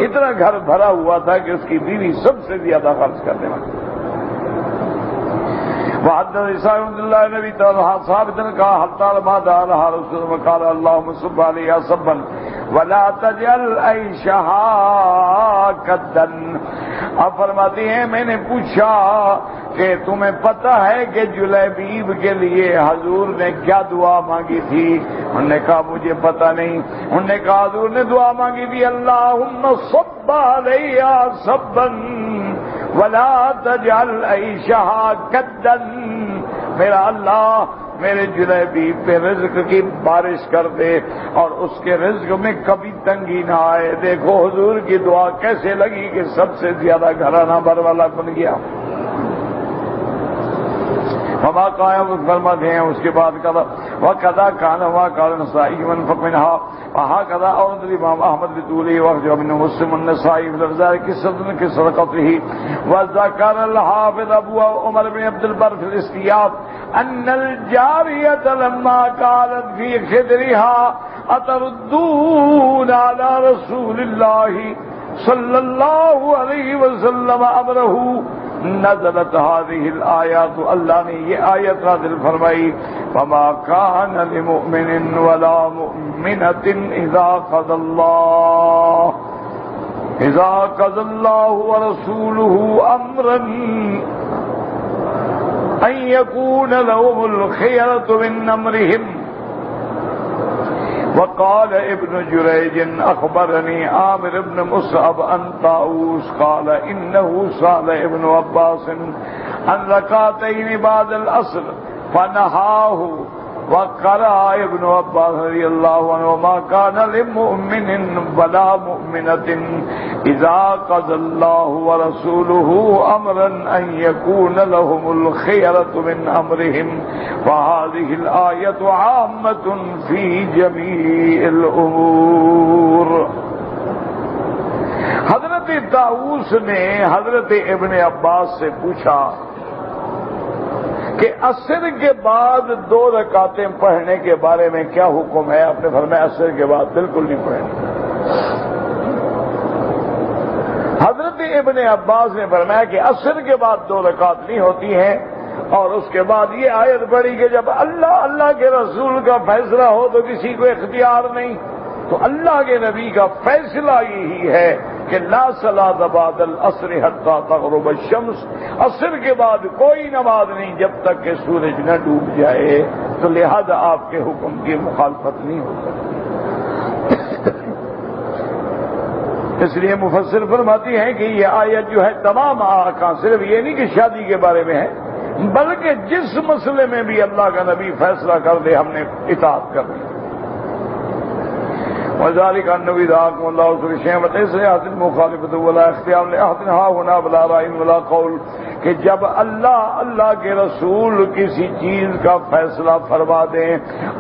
اتنا گھر بھرا ہوا تھا کہ اس کی بیوی سب سے زیادہ خرچ کرنے والی. وحدث اسحاق بن اللہ نبی ثابت نے کہا حتی ما دعا رسول اللہ قال اللهم صب علیہ صبا ولا تجعل عیشها کدا. اب فرماتی ہیں میں نے پوچھا کہ تمہیں پتہ ہے کہ جلیبیب کے لیے حضور نے کیا دعا مانگی تھی؟ انہوں نے کہا مجھے پتہ نہیں. انہوں نے کہا حضور نے دعا مانگی تھی اللهم صب علیہ صبا ولا تجعل عیشها کدا. میرا اللہ میرے جلیبیب پہ رزق کی بارش کر دے اور اس کے رزق میں کبھی تنگی نہ آئے. دیکھو حضور کی دعا کیسے لگی کہ سب سے زیادہ گھرانہ بھر والا بن گیا. وما قائم فرماتے ہیں اس کے بعد کہا وقضا کان وا قال نسائی منفق منها وهكذا اورد الامام احمد بطوله وجه ابن مسلم النسائی في لفظ کی صدقته. وذكر الحافظ ابو عمر بن عبد البر في الاستياب ان الجاريه لما قالت في خدرها اتردون على رسول الله صلى الله عليه وسلم امره نزلت هذه الآیات. اللہ نے یہ آیت نازل فرمائی فما كان لمؤمن ولا مؤمنة اذا قضى الله ورسوله امرا ان يكون لهم الخيرة من امرهم. وقال ابن جريج اخبرني عامر بن مصعب عن طاووس قال انه سأل ابن عباس عن ركعتين بعد العصر فنهاه. وقرأ ابن عباس رضي الله عنه ما كان لمؤمن ولا مؤمنة إذا قضى الله ورسوله أمرا أن يكون لهم الخيرة من أمرهم. وهذه الآية عامة في جميع الأمور. حضرت طاووس نے حضرت ابن عباس سے پوچھا کہ عصر کے بعد 2 رکعتیں پڑھنے کے بارے میں کیا حکم ہے؟ آپ نے فرمایا عصر کے بعد بالکل نہیں پڑھنی. حضرت ابن عباس نے فرمایا کہ عصر کے بعد 2 رکعت نہیں ہوتی ہیں. اور اس کے بعد یہ آیت پڑھی کہ جب اللہ کے رسول کا فیصلہ ہو تو کسی کو اختیار نہیں. تو اللہ کے نبی کا فیصلہ یہی ہے کہ لا صلاۃ بعد العصر حتی تغرب الشمس. عصر کے بعد کوئی نماز نہیں جب تک کہ سورج نہ ڈوب جائے. تو لہذا آپ کے حکم کی مخالفت نہیں ہو سکتی. اس لیے مفسر فرماتی ہیں کہ یہ آیت جو ہے تمام احکام صرف یہ نہیں کہ شادی کے بارے میں ہے بلکہ جس مسئلے میں بھی اللہ کا نبی فیصلہ کر دے ہم نے اطاعت کرنی. وذلك أنه إذا حكم الله بشيء فليس لأحد مخالفته ولا اختيار لأحد هنا ولا رأي ولا قول. کہ جب اللہ کے رسول کسی چیز کا فیصلہ فرما دیں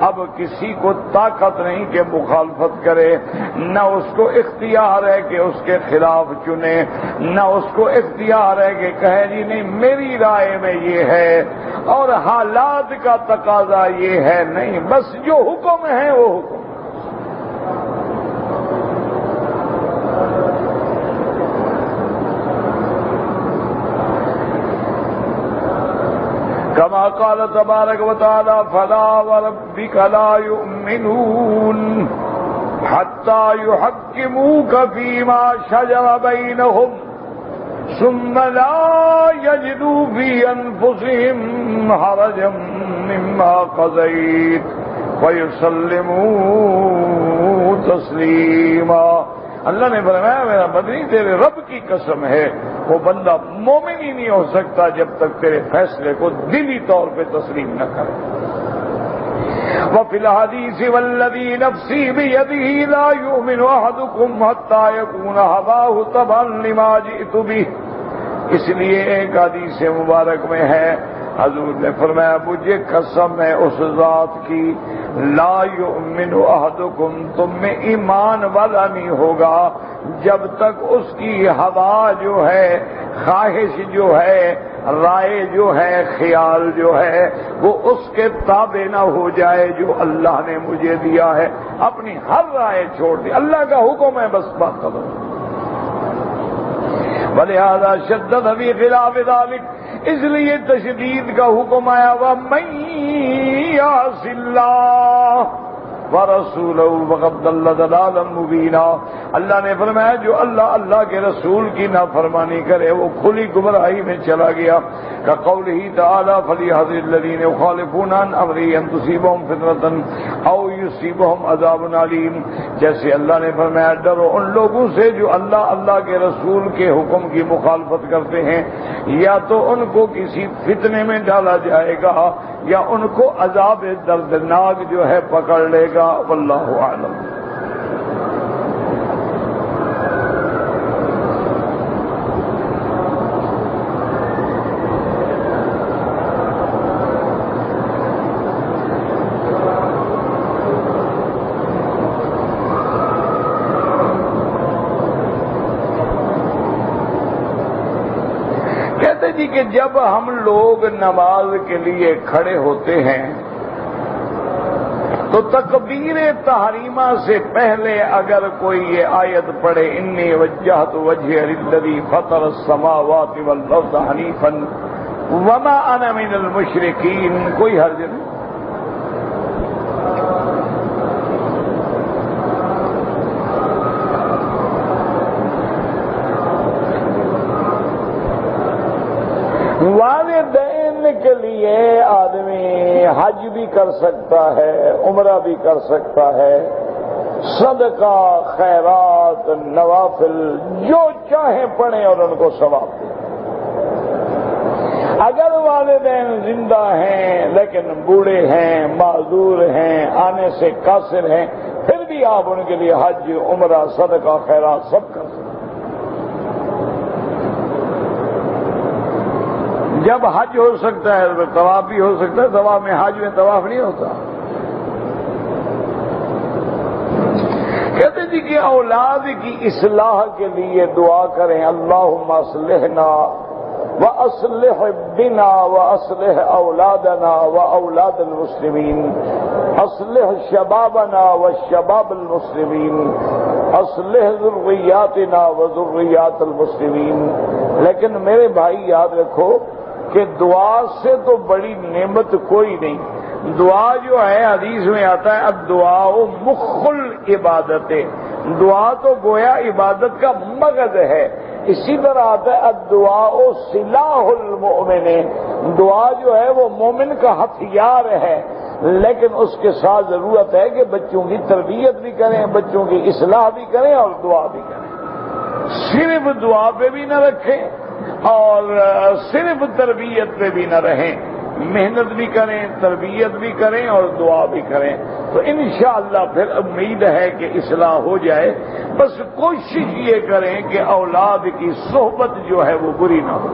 اب کسی کو طاقت نہیں کہ مخالفت کرے، نہ اس کو اختیار ہے کہ اس کے خلاف چنے، نہ اس کو اختیار ہے کہ کہے جی نہیں میری رائے میں یہ ہے اور حالات کا تقاضا یہ ہے. نہیں، بس جو حکم ہے وہ حکم. كما قال تبارك وتعالى فلا وربك لا يؤمنون حتى يحكموك فيما شجر بينهم ثم لا يجدوا في أنفسهم حرجا مما قضيت ويسلموا تسليما. اللہ نے فرمایا میرا بدنی تیرے رب کی قسم ہے وہ بندہ مومن ہی نہیں ہو سکتا جب تک تیرے فیصلے کو دلی طور پہ تسلیم نہ کرے. وفي الحديث والذي نفسي بيده لا يؤمن أحدكم حتى يكون هواه تبعا لما جئت به. اس لیے ایک حدیث مبارک میں ہے حضور نے فرمایا مجھے قسم ہے اس ذات کی لا یؤمن احدکم تم میں ایمان والا نہیں ہوگا جب تک اس کی ہوا جو ہے خواہش جو ہے، رائے جو ہے، خیال جو ہے، وہ اس کے تابع نہ ہو جائے جو اللہ نے مجھے دیا ہے۔ اپنی ہر رائے چھوڑ دی، اللہ کا حکم ہے بس بات کرو۔ وَلِهَذَا شَدَّدَ فِي خِلَافِ ذَلِكَ، اس لیے تشدید کا حکم آیا وَمَن يَعْصِ اللَّهَ وَرَسُولَهُ فَقَدْ ضَلَّ ضَلَالًا مُبِينًا۔ اللہ نے فرمایا جو اللہ کے رسول کی نافرمانی کرے وہ کھلی گمراہی میں چلا گیا۔ كقوله تعالی فَلْيَحْذَرِ الَّذِينَ يُخَالِفُونَ عَنْ أَمْرِهِ أَن تُصِيبَهُمْ فِتْنَةٌ أَوْ يُصِيبَهُمْ عَذَابٌ أَلِيمٌ، جیسے اللہ نے فرمایا ڈرو ان لوگوں سے جو اللہ کے رسول کے حکم کی مخالفت کرتے ہیں، یا تو ان کو کسی فتنے میں ڈالا جائے گا یا ان کو عذاب دردناک جو ہے پکڑ لے گا۔ واللہ اعلم۔ کہتے جی کہ جب ہم لوگ نماز کے لیے کھڑے ہوتے ہیں تو تکبیر تحریمہ سے پہلے اگر کوئی یہ آیت پڑھے انی وجہت وجہی للذی فطر السماوات والارض حنیفا وما انا من المشرکین، کوئی حرج نہیں۔ والدین کے لیے آدمی حج بھی کر سکتا ہے، عمرہ بھی کر سکتا ہے، صدقہ، خیرات، نوافل جو چاہیں پڑھیں اور ان کو ثواب دیں۔ اگر والدین زندہ ہیں لیکن بوڑھے ہیں، معذور ہیں، آنے سے قاصر ہیں، پھر بھی آپ ان کے لیے حج، عمرہ، صدقہ، خیرات سب کر سکتے ہیں۔ جب حج ہو سکتا ہے تو طواف بھی ہو سکتا ہے، طواف میں حج میں طواف نہیں ہوتا۔ کہتے جی کہ اولاد کی اصلاح کے لیے دعا کریں اللہم اصلحنا واصلح بنا واصلح اولادنا واولاد المسلمین، اصلح شبابنا وشباب المسلمین، اصلح ذریاتنا وذریات المسلمین۔ لیکن میرے بھائی یاد رکھو کہ دعا سے تو بڑی نعمت کوئی نہیں۔ دعا جو ہے حدیث میں آتا ہے الدعاء مخ العبادت، دعا تو گویا عبادت کا مغز ہے۔ اسی طرح آتا ہے الدعاء سلاح المؤمن، دعا جو ہے وہ مومن کا ہتھیار ہے، لیکن اس کے ساتھ ضرورت ہے کہ بچوں کی تربیت بھی کریں، بچوں کی اصلاح بھی کریں اور دعا بھی کریں۔ صرف دعا پہ بھی نہ رکھیں اور صرف تربیت پہ بھی نہ رہیں، محنت بھی کریں، تربیت بھی کریں اور دعا بھی کریں، تو انشاءاللہ پھر امید ہے کہ اصلاح ہو جائے۔ بس کوشش یہ کریں کہ اولاد کی صحبت جو ہے وہ بری نہ ہو،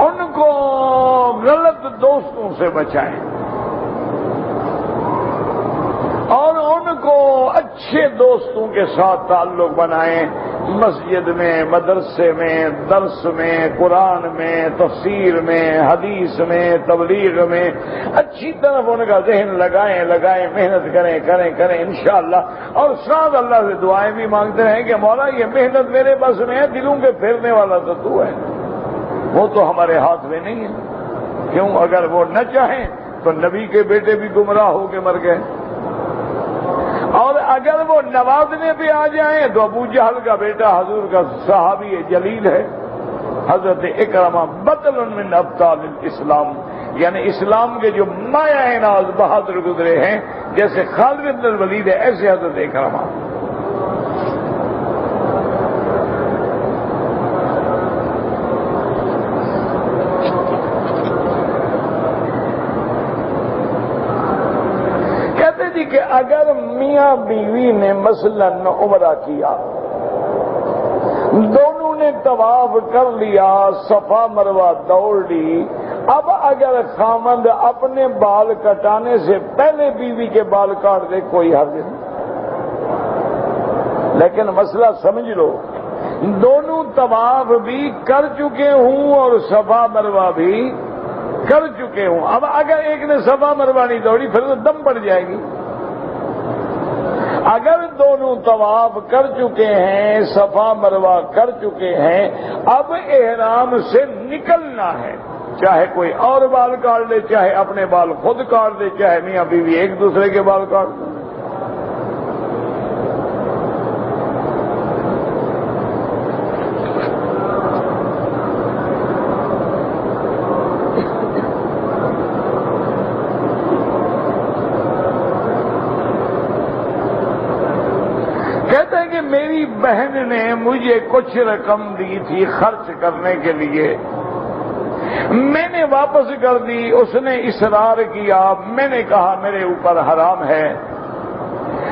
ان کو غلط دوستوں سے بچائیں اور ان کو اچھے دوستوں کے ساتھ تعلق بنائیں، مسجد میں، مدرسے میں، درس میں، قرآن میں، تفسیر میں، حدیث میں، تبلیغ میں اچھی طرف ان کا ذہن لگائیں، محنت کریں انشاءاللہ۔ اور ساتھ اللہ سے دعائیں بھی مانگتے رہیں کہ مولا یہ محنت میرے بس میں ہے، دلوں کے پھیرنے والا تو تو ہے، وہ تو ہمارے ہاتھ میں نہیں ہے۔ کیوں؟ اگر وہ نہ چاہیں تو نبی کے بیٹے بھی گمراہ ہو کے مر گئے، اور اگر وہ نوازنے پہ آ جائیں تو ابو جہل کا بیٹا حضور کا صحابی جلیل ہے حضرت اکرمہ بطل من ابطال الاسلام، یعنی اسلام کے جو مایہ ناز بہادر گزرے ہیں، جیسے خالد بن الولید ہے ایسے حضرت اکرمہ۔ کہ اگر میاں بیوی نے مثلاً عمرہ کیا، دونوں نے طواف کر لیا، صفا مروہ دوڑ لی، اب اگر خامند اپنے بال کٹانے سے پہلے بیوی کے بال کاٹ دے کوئی حرج نہیں، لیکن مسئلہ سمجھ لو دونوں طواف بھی کر چکے ہوں اور صفا مروہ بھی کر چکے ہوں. اب اگر ایک نے صفا مروہ نہیں دوڑی پھر تو دم پڑ جائے گی. اگر دونوں طواف کر چکے ہیں، صفا مروہ کر چکے ہیں، اب احرام سے نکلنا ہے. چاہے کوئی اور بال کاٹ لے، چاہے اپنے بال خود کاٹ دے، چاہے میاں بیوی ایک دوسرے کے بال کاٹ دے. کہتے ہیں کہ میری بہن نے مجھے کچھ رقم دی تھی خرچ کرنے کے لیے، میں نے واپس کر دی. اس نے اصرار کیا، میں نے کہا میرے اوپر حرام ہے،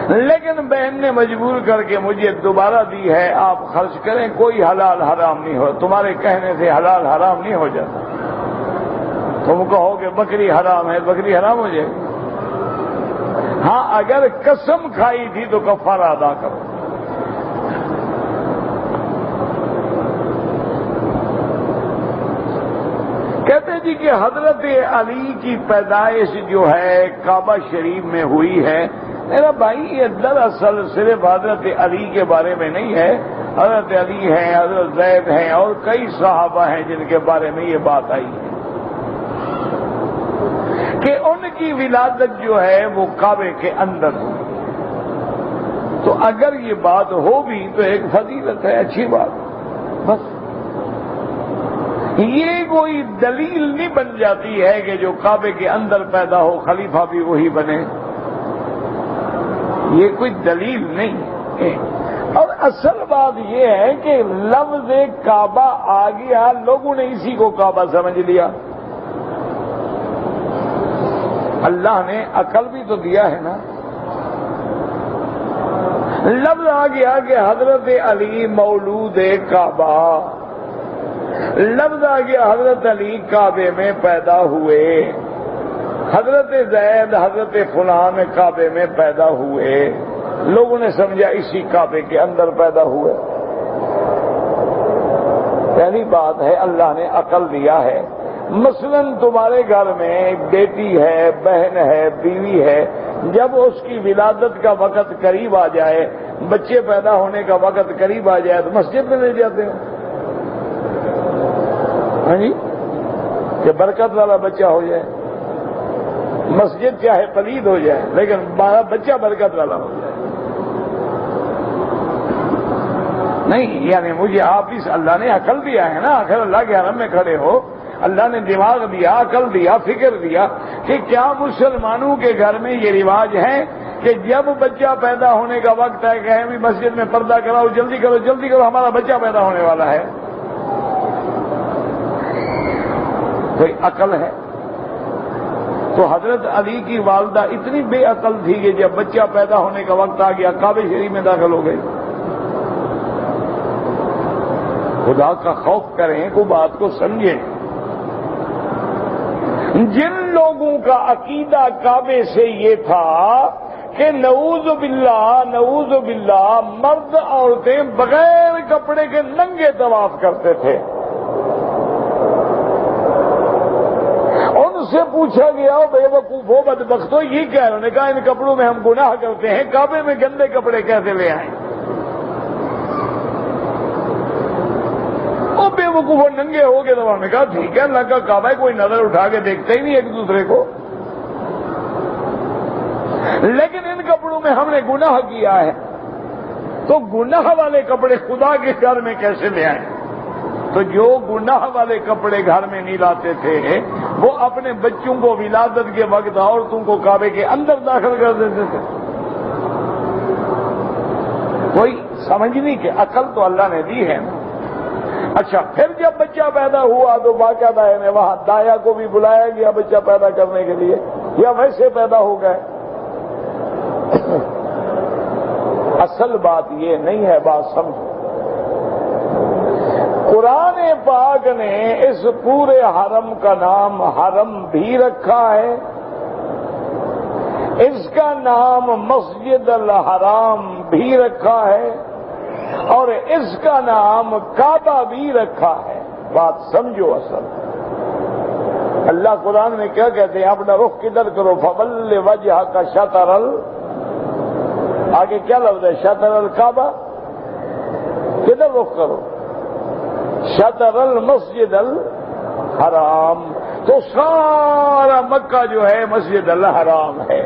لیکن بہن نے مجبور کر کے مجھے دوبارہ دی ہے. آپ خرچ کریں، کوئی حلال حرام نہیں ہو. تمہارے کہنے سے حلال حرام نہیں ہو جاتا. تم کہو کہ بکری حرام ہے، بکری حرام ہو جائے گی. ہاں اگر قسم کھائی تھی تو کفارہ ادا کرو. کہتے جی کہ حضرت علی کی پیدائش جو ہے کعبہ شریف میں ہوئی ہے. میرا بھائی یہ دراصل صرف حضرت علی کے بارے میں نہیں ہے. حضرت علی ہیں، حضرت زید ہیں، اور کئی صحابہ ہیں جن کے بارے میں یہ بات آئی ہے کہ ان کی ولادت جو ہے وہ کعبے کے اندر ہوئی. تو اگر یہ بات ہو بھی تو ایک فضیلت ہے، اچھی بات. بس یہ کوئی دلیل نہیں بن جاتی ہے کہ جو کعبے کے اندر پیدا ہو خلیفہ بھی وہی بنے. یہ کوئی دلیل نہیں ہے. اور اصل بات یہ ہے کہ لفظ کعبہ آ گیا، لوگوں نے اسی کو کعبہ سمجھ لیا. اللہ نے عقل بھی تو دیا ہے نا. لفظ آ گیا کہ حضرت علی مولود کعبہ، لفظ آ گیا حضرت علی کعبے میں پیدا ہوئے، حضرت زید حضرت فلان کعبے میں پیدا ہوئے. لوگوں نے سمجھا اسی کعبے کے اندر پیدا ہوئے. پہلی بات ہے اللہ نے عقل دیا ہے. مثلا تمہارے گھر میں بیٹی ہے، بہن ہے، بیوی ہے، جب اس کی ولادت کا وقت قریب آ جائے، بچے پیدا ہونے کا وقت قریب آ جائے تو مسجد میں لے جاتے ہیں. ہاں جی، کہ برکت والا بچہ ہو جائے. مسجد چاہے پلید ہو جائے لیکن بچہ برکت والا ہو جائے. نہیں یعنی مجھے آپ اس اللہ نے عقل دیا ہے نا. آخر اللہ کے حرم میں کھڑے ہو، اللہ نے دماغ دیا، عقل دیا، فکر دیا کہ کیا مسلمانوں کے گھر میں یہ رواج ہے کہ جب بچہ پیدا ہونے کا وقت ہے کہ ہمیں مسجد میں پردہ کراؤ، جلدی کرو جلدی کرو، ہمارا بچہ پیدا ہونے والا ہے. کوئی عقل ہے؟ تو حضرت علی کی والدہ اتنی بے عقل تھی کہ جب بچہ پیدا ہونے کا وقت آ گیا کعبہ شریف میں داخل ہو گئی. خدا کا خوف کریں، کو بات کو سمجھیں. جن لوگوں کا عقیدہ کعبے سے یہ تھا کہ نعوذ باللہ مرد عورتیں بغیر کپڑے کے ننگے طواف کرتے تھے، ان سے پوچھا گیا بے وقوفو بدبختو یہ کیا ہے؟ انہوں نے کہا ان کپڑوں میں ہم گناہ کرتے ہیں، کعبے میں گندے کپڑے کیسے لے آئیں؟ وہ بے وقوف ننگے ہو گئے تو انہوں نے کہا ٹھیک ہے اللہ کا کعبہ ہے، کوئی نظر اٹھا کے دیکھتے ہی نہیں ایک دوسرے کو، لیکن ان کپڑوں میں ہم نے گناہ کیا ہے، تو گناہ والے کپڑے خدا کے گھر میں کیسے لے آئیں؟ تو جو گناہ والے کپڑے گھر میں نہیں لاتے تھے وہ اپنے بچوں کو ولادت کے وقت عورتوں کو کعبے کے اندر داخل کر دیتے تھے. کوئی سمجھنے کی عقل تو اللہ نے دی ہے نا. اچھا پھر جب بچہ پیدا ہوا تو باقاعدہ ہے وہاں دایا کو بھی بلایا گیا بچہ پیدا کرنے کے لیے، یا ویسے پیدا ہو گئے؟ اصل بات یہ نہیں ہے، بات سمجھو. قرآن پاک نے اس پورے حرم کا نام حرم بھی رکھا ہے، اس کا نام مسجد الحرام بھی رکھا ہے، اور اس کا نام کعبہ بھی رکھا ہے. بات سمجھو اصل. اللہ قرآن میں کیا کہتے ہیں؟ اپنا رخ کدھر کرو؟ فول وجہک شطر آگے کیا لفظ ہے؟ شطر الکعبہ. کدھر رخ کرو؟ شطر المسجد الحرام. تو سارا مکہ جو ہے مسجد الحرام ہے.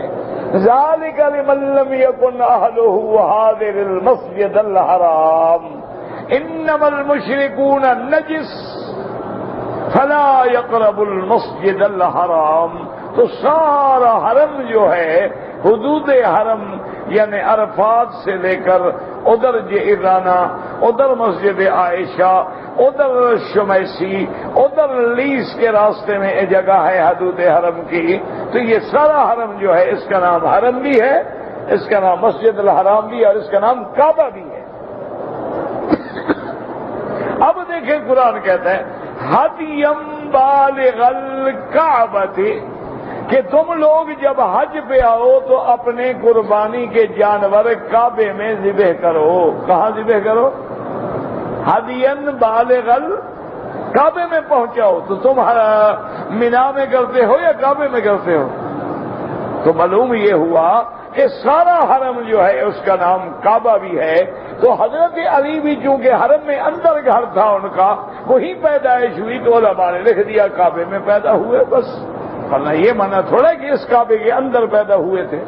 ذالک لمن لم یکن اہلہ حاضر المسجد الحرام انما المشرکون نجس فلا یقربوا المسجد الحرام. تو سارا حرم جو ہے حدود حرم یعنی عرفات سے لے کر ادھر جعرانہ، ادھر مسجد عائشہ، ادھر شمیسی، ادھر لیس کے راستے میں یہ جگہ ہے حدود حرم کی. تو یہ سارا حرم جو ہے اس کا نام حرم بھی ہے، اس کا نام مسجد الحرام بھی ہے، اور اس کا نام کعبہ بھی ہے. اب دیکھیں قرآن کہتا ہے ہدیم بالغ الکعبۃ کہ تم لوگ جب حج پہ آؤ تو اپنے قربانی کے جانور کعبے میں ذبح کرو. کہاں ذبح کرو؟ ہدین بالغ کعبے میں پہنچاؤ. تو تم مینا میں کرتے ہو یا کعبے میں کرتے ہو؟ تو معلوم یہ ہوا کہ سارا حرم جو ہے اس کا نام کعبہ بھی ہے. تو حضرت علی بھی چونکہ حرم میں اندر گھر تھا ان کا، وہی پیدائش ہوئی تو علماء نے لکھ دیا کعبے میں پیدا ہوئے بس. ورنہ یہ مانا تھوڑا کہ اس کعبے کے اندر پیدا ہوئے تھے.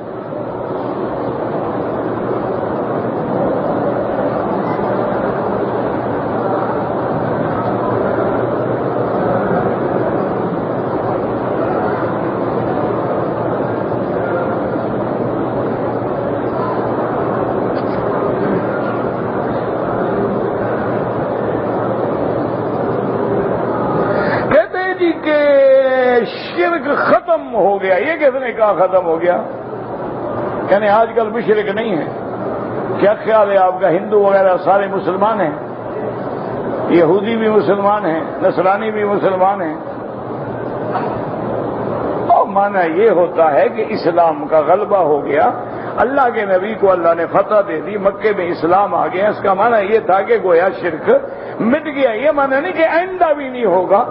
ختم ہو گیا. یہ کس نے کہا ختم ہو گیا؟ یعنی آج کل مشرک نہیں ہے. کیا خیال ہے آپ کا؟ ہندو وغیرہ سارے مسلمان ہیں، یہودی بھی مسلمان ہیں، نصرانی بھی مسلمان ہیں. اور مانا یہ ہوتا ہے کہ اسلام کا غلبہ ہو گیا، اللہ کے نبی کو اللہ نے فتح دے دی، مکے میں اسلام آ گیا. اس کا مانا یہ تھا کہ گویا شرک مٹ گیا. یہ مانا نہیں کہ آئندہ بھی نہیں ہوگا،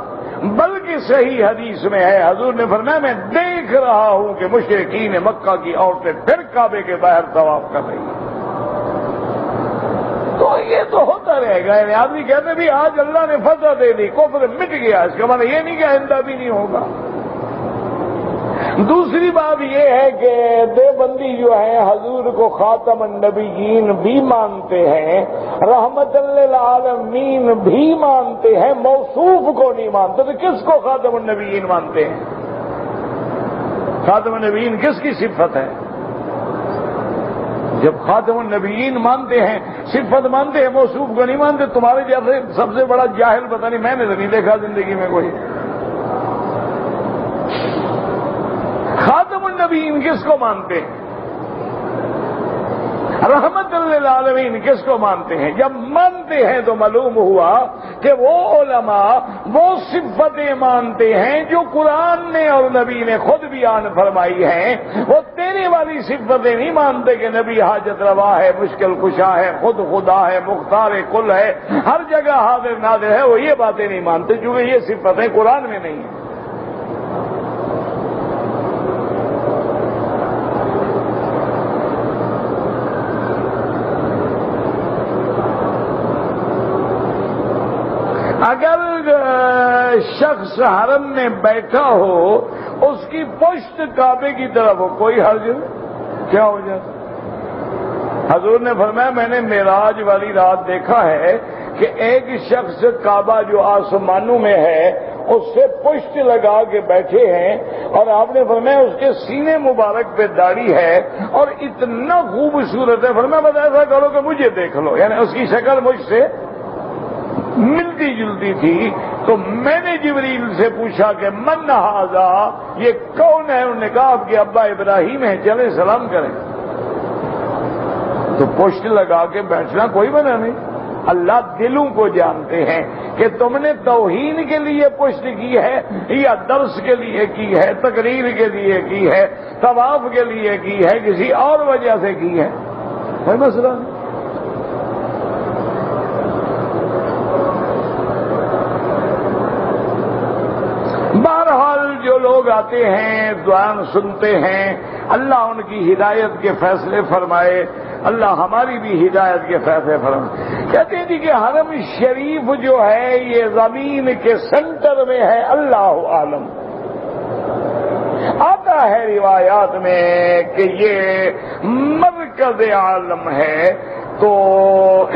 بلکہ صحیح حدیث میں ہے حضور نے فرمایا میں دیکھ رہا ہوں کہ مشرکین مکہ کی عورتیں پھر کعبے کے باہر طواف کر رہی ہیں. تو یہ تو ہوتا رہے گا. یعنی آدمی کہتے بھی آج اللہ نے فتح دے دی، کفر مٹ گیا، اس کا مطلب یہ نہیں کہ آئندہ بھی نہیں ہوگا. دوسری بات یہ ہے کہ دیوبندی جو ہیں حضور کو خاتم النبیین بھی مانتے ہیں، رحمت للعالمین بھی مانتے ہیں، موصوف کو نہیں مانتے. تو کس کو خاتم النبیین مانتے ہیں؟ خاتم النبیین کس کی صفت ہے؟ جب خاتم النبیین مانتے ہیں، صفت مانتے ہیں، موصوف کو نہیں مانتے. تمہارے جیسے سب سے بڑا جاہل پتہ نہیں میں نے تو نہیں دیکھا زندگی میں کوئی. خاتم النبیین کس کو مانتے ہیں؟ رحمت للعالمین کس کو مانتے ہیں؟ جب مانتے ہیں تو معلوم ہوا کہ وہ علماء وہ صفتیں مانتے ہیں جو قرآن نے اور نبی نے خود بیان فرمائی ہیں. وہ تیری والی صفتیں نہیں مانتے کہ نبی حاجت روا ہے، مشکل کشا ہے، خود خدا ہے، مختار کل ہے، ہر جگہ حاضر ناظر ہے. وہ یہ باتیں نہیں مانتے کیونکہ یہ صفتیں قرآن میں نہیں ہیں. اگر شخص حرم میں بیٹھا ہو اس کی پشت کعبے کی طرف ہو کوئی حرج کیا ہو جاتا؟ حضور نے فرمایا میں نے معراج والی رات دیکھا ہے کہ ایک شخص کعبہ جو آسمانوں میں ہے اس سے پشت لگا کے بیٹھے ہیں، اور آپ نے فرمایا اس کے سینے مبارک پہ داڑھی ہے اور اتنا خوبصورت ہے. فرمایا بس ایسا کرو کہ مجھے دیکھ لو. یعنی اس کی شکل مجھ سے ملتی جلتی تھی. تو میں نے جبریل سے پوچھا کہ من ھذا، یہ کون ہے؟ انہوں نے کہا آپ کے ابا ابراہیم ہیں، چلیں سلام کریں. تو پشت لگا کے بیٹھنا کوئی منع نہیں. اللہ دلوں کو جانتے ہیں کہ تم نے توہین کے لیے پشت کی ہے یا درس کے لیے کی ہے، تقریر کے لیے کی ہے، طواف کے لیے کی ہے، کسی اور وجہ سے کی ہے، کوئی مسئلہ نہیں. آتے ہیں دعائیں سنتے ہیں، اللہ ان کی ہدایت کے فیصلے فرمائے، اللہ ہماری بھی ہدایت کے فیصلے فرمائے۔ کہتے ہیں جی کہ حرم شریف جو ہے یہ زمین کے سینٹر میں ہے، اللہ عالم۔ آتا ہے روایات میں کہ یہ مرکز عالم ہے، تو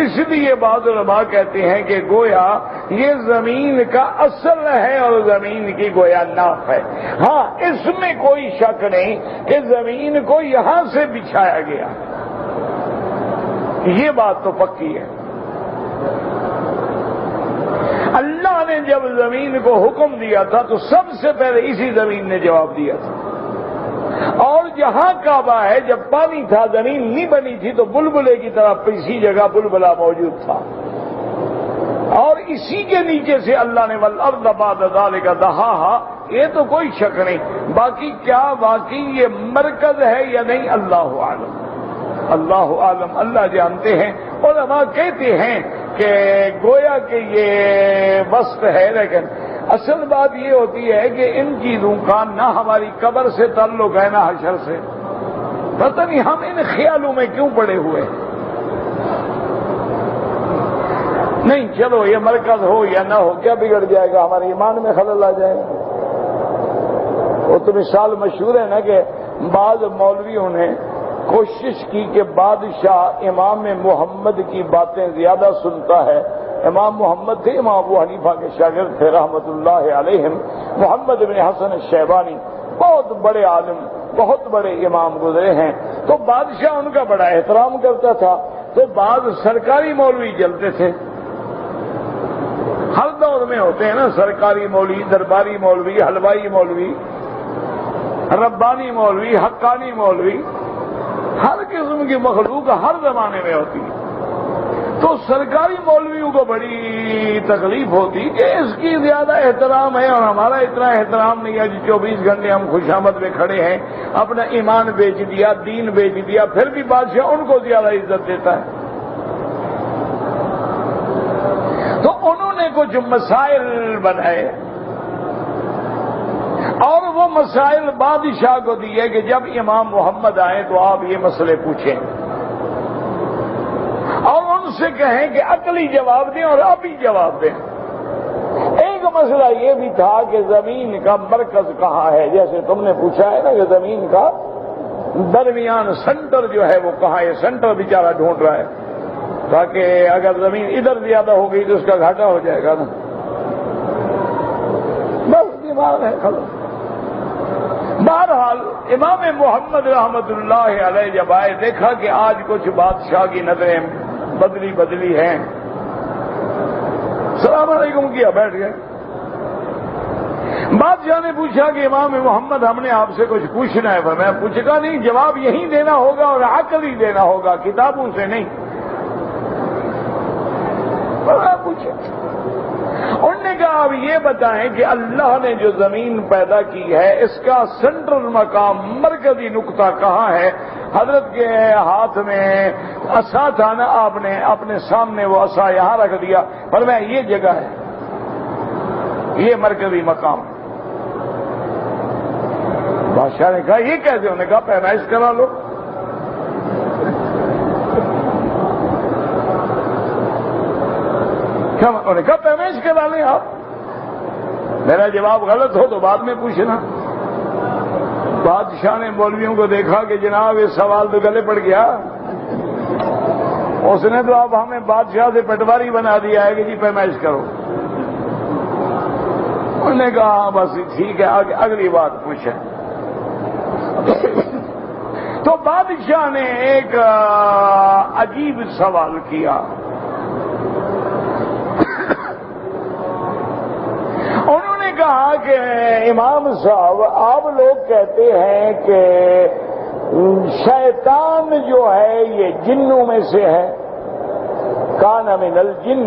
اس لیے بعض علماء کہتے ہیں کہ گویا یہ زمین کا اصل ہے اور زمین کی گویا ناف ہے۔ ہاں اس میں کوئی شک نہیں کہ زمین کو یہاں سے بچھایا گیا، یہ بات تو پکی ہے۔ اللہ نے جب زمین کو حکم دیا تھا تو سب سے پہلے اسی زمین نے جواب دیا تھا، اور جہاں کعبہ ہے جب پانی تھا زمین نہیں بنی تھی تو بلبلے کی طرح اسی جگہ بلبلہ موجود تھا، اور اسی کے نیچے سے اللہ نے والارض بعد ذلک دحاہا، یہ تو کوئی شک نہیں۔ باقی کیا واقعی یہ مرکز ہے یا نہیں، اللہ عالم، اللہ عالم، اللہ جانتے ہیں۔ علماء کہتے ہیں کہ گویا کہ یہ وصف ہے، لیکن اصل بات یہ ہوتی ہے کہ ان چیزوں کا نہ ہماری قبر سے تعلق ہے نہ حشر سے، پتہ نہیں ہم ان خیالوں میں کیوں پڑے ہوئے ہیں۔ نہیں چلو یہ مرکز ہو یا نہ ہو کیا بگڑ جائے گا، ہمارے ایمان میں خلل آ جائے گا۔ وہ تو مثال مشہور ہے نا کہ بعض مولویوں نے کوشش کی کہ بادشاہ امام محمد کی باتیں زیادہ سنتا ہے۔ امام محمد تھے، امام ابو حنیفہ کے شاگرد تھے رحمت اللہ علیہم، محمد بن حسن الشیبانی، بہت بڑے عالم، بہت بڑے امام گزرے ہیں، تو بادشاہ ان کا بڑا احترام کرتا تھا، تو بعض سرکاری مولوی جلتے تھے، ہر دور میں ہوتے ہیں نا سرکاری مولوی، درباری مولوی، حلوائی مولوی، ربانی مولوی، حقانی مولوی، ہر قسم کی مخلوق ہر زمانے میں ہوتی ہے۔ تو سرکاری مولویوں کو بڑی تکلیف ہوتی کہ اس کی زیادہ احترام ہے اور ہمارا اتنا احترام نہیں ہے، 24 گھنٹے ہم خوشامد میں کھڑے ہیں، اپنا ایمان بیچ دیا، دین بیچ دیا، پھر بھی بادشاہ ان کو زیادہ عزت دیتا ہے۔ تو انہوں نے کچھ مسائل بنائے اور وہ مسائل بادشاہ کو دیے کہ جب امام محمد آئے تو آپ یہ مسئلے پوچھیں اور ان سے کہیں کہ عقلی جواب دیں اور ابھی جواب دیں۔ ایک مسئلہ یہ بھی تھا کہ زمین کا مرکز کہاں ہے، جیسے تم نے پوچھا ہے نا کہ زمین کا درمیان سینٹر جو ہے وہ کہاں ہے، سینٹر بیچارہ ڈھونڈ رہا ہے، تاکہ اگر زمین ادھر زیادہ ہو گئی تو اس کا گھاٹا ہو جائے گا نا، بس دماغ ہے خلاص۔ بہرحال امام محمد رحمت اللہ علیہ جب آئے دیکھا کہ آج کچھ بادشاہ کی نظریں بدلی ہیں، السلام علیکم کیا، بیٹھ گئے۔ بادشاہ نے پوچھا کہ امام محمد ہم نے آپ سے کچھ پوچھنا ہے، میں پوچھا نہیں، جواب یہی دینا ہوگا اور عقلی دینا ہوگا، کتابوں سے نہیں۔ پوچھے انہوں نے کہا اب یہ بتائیں کہ اللہ نے جو زمین پیدا کی ہے اس کا سینٹرل مقام، مرکزی نقطہ کہاں ہے؟ حضرت کے ہاتھ میں عصا تھا نا، آپ نے اپنے سامنے وہ عصا یہاں رکھ دیا، فرمایا یہ جگہ ہے، یہ مرکزی مقام۔ بادشاہ نے کہا یہ کیسے؟ انہوں نے کہا پیمائش کرا لو۔ انہوں نے کہا پیمائش کرا لیں آپ، میرا جواب غلط ہو تو بعد میں پوچھنا۔ بادشاہ نے مولویوں کو دیکھا کہ جناب یہ سوال تو گلے پڑ گیا، اس نے تو اب ہمیں بادشاہ سے پٹواری بنا دیا ہے کہ جی پیمائش کرو۔ انہوں نے کہا بس ٹھیک ہے، اگلی بات پوچھیں۔ تو بادشاہ نے ایک عجیب سوال کیا، انہوں نے کہا کہ امام صاحب آپ لوگ کہتے ہیں کہ شیطان جو ہے یہ جنوں میں سے ہے، کان من الجن،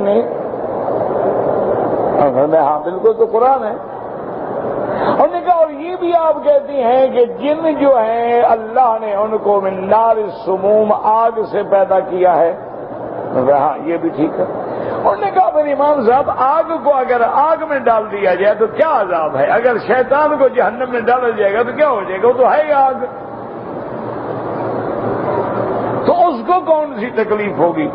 میں ہاں بالکل تو قرآن ہے۔ انہوں نے کہا اور یہ بھی آپ کہتے ہیں کہ جن جو ہیں اللہ نے ان کو من نار السموم، آگ سے پیدا کیا ہے، ہاں یہ بھی ٹھیک ہے۔ انہوں نے کہا پھر امام صاحب آگ کو اگر آگ میں ڈال دیا جائے تو کیا عذاب ہے؟ اگر شیطان کو جہنم میں ڈالا جائے گا تو کیا ہو جائے گا؟ وہ تو ہے ہی آگ، تو اس کو کون سی تکلیف ہوگی؟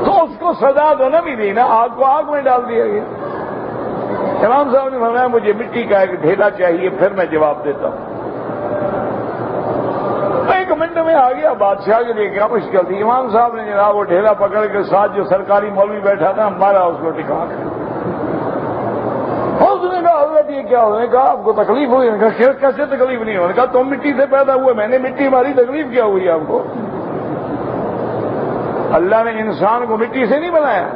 تو اس کو سزا تو نہ ملی نا، آگ کو آگ میں ڈال دیا گیا۔ امام صاحب نے فرمایا مجھے مٹی کا ایک ڈھیلا چاہیے، پھر میں جواب دیتا ہوں۔ ایک منٹ میں آ گیا، بادشاہ کے لیے کیا مشکل تھی۔ امام صاحب نے جناب وہ ڈھیلا پکڑ کے ساتھ جو سرکاری مولوی بیٹھا تھا مارا اس کو ٹکا کے۔ اس نے کہا حضرت یہ کیا؟ انہوں نے کہا آپ کو تکلیف ہوئی؟ انہوں نے کہا کیسے تکلیف نہیں ہوئی؟ کہا تم مٹی سے پیدا ہوئے، میں نے مٹی ماری، تکلیف کیا ہوئی آپ کو؟ اللہ نے انسان کو مٹی سے نہیں بنایا۔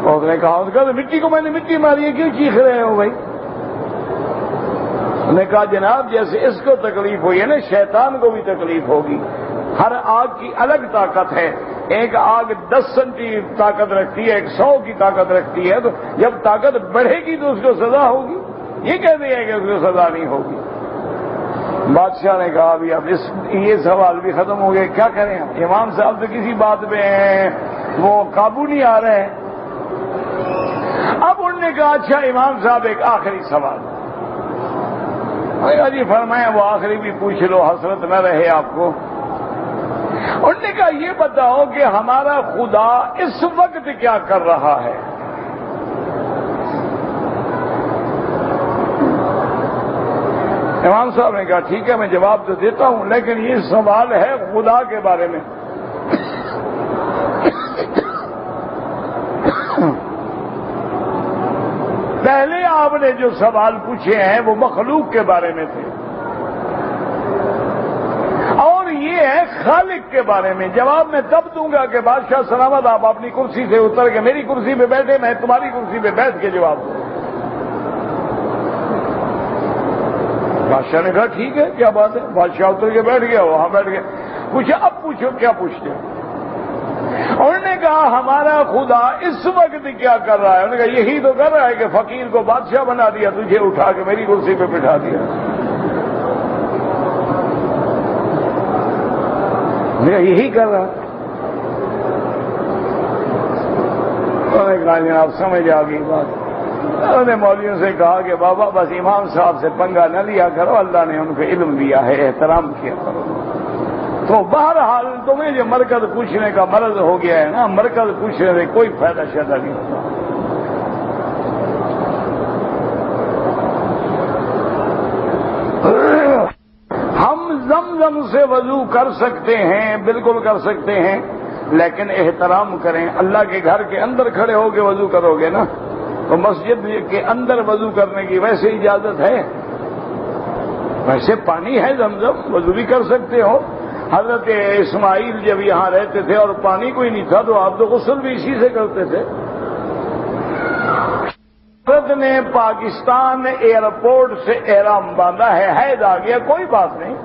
اس نے کہا مٹی کو میں نے مٹی ماری ہے، کیوں چیخ رہے ہو بھائی؟ انہوں نے کہا جناب جیسے اس کو تکلیف ہوئی ہے نا، شیطان کو بھی تکلیف ہوگی۔ ہر آگ کی الگ طاقت ہے، ایک آگ 10 سینٹی طاقت رکھتی ہے، ایک 100 کی طاقت رکھتی ہے، تو جب طاقت بڑھے گی تو اس کو سزا ہوگی۔ یہ کہتے ہیں کہ اس کو سزا نہیں ہوگی۔ بادشاہ نے کہا ابھی اب یہ سوال بھی ختم ہو گئے، کیا کریں؟ امام صاحب تو کسی بات میں وہ قابو نہیں آ رہے ہیں۔ اب انہوں نے کہا اچھا امام صاحب ایک آخری سوال۔ جی فرمایا وہ آخری بھی پوچھ لو، حسرت نہ رہے آپ کو۔ انہوں نے کہا یہ بتاؤ کہ ہمارا خدا اس وقت کیا کر رہا ہے؟ امام صاحب نے کہا ٹھیک ہے میں جواب تو دیتا ہوں، لیکن یہ سوال ہے خدا کے بارے میں۔ پہلے آپ نے جو سوال پوچھے ہیں وہ مخلوق کے بارے میں تھے، اور یہ ہے خالق کے بارے میں۔ جواب میں تب دوں گا کہ بادشاہ سلامت آپ اپنی کرسی سے اتر کے میری کرسی پہ بیٹھے، میں تمہاری کرسی پہ بیٹھ کے جواب دوں۔ بادشاہ نے کہا ٹھیک ہے کیا بات ہے۔ بادشاہ اتر کے بیٹھ گیا، وہاں بیٹھ گیا، پوچھا اب پوچھو کیا پوچھتے ہیں؟ انہوں نے کہا ہمارا خدا اس وقت کیا کر رہا ہے؟ انہوں نے کہا یہی تو کر رہا ہے کہ فقیر کو بادشاہ بنا دیا، تجھے اٹھا کے میری کرسی پہ بٹھا دیا۔ یہی کر رہا ہے۔ انہوں نے کہا جناب سمجھ آ گئی بات۔ انہوں نے مولویوں سے کہا کہ بابا بس امام صاحب سے پنگا نہ لیا کرو، اللہ نے ان کو علم دیا ہے، احترام کیا کرو۔ تو بہرحال تمہیں جو مرکز پوچھنے کا مرض ہو گیا ہے نا، مرکز پوچھنے سے کوئی فائدہ شیدہ نہیں ہوتا۔ ہم زمزم سے وضو کر سکتے ہیں، بالکل کر سکتے ہیں، لیکن احترام کریں۔ اللہ کے گھر کے اندر کھڑے ہو کے وضو کرو گے نا، تو مسجد کے اندر وضو کرنے کی ویسے اجازت ہے، ویسے پانی ہے زمزم، وضو بھی کر سکتے ہو۔ حضرت اسماعیل جب یہاں رہتے تھے اور پانی کوئی نہیں تھا تو آپ تو غسل بھی اسی سے کرتے تھے۔ حضرت نے پاکستان ایئرپورٹ سے احرام باندھا ہے، حیض آ گیا، کوئی بات نہیں،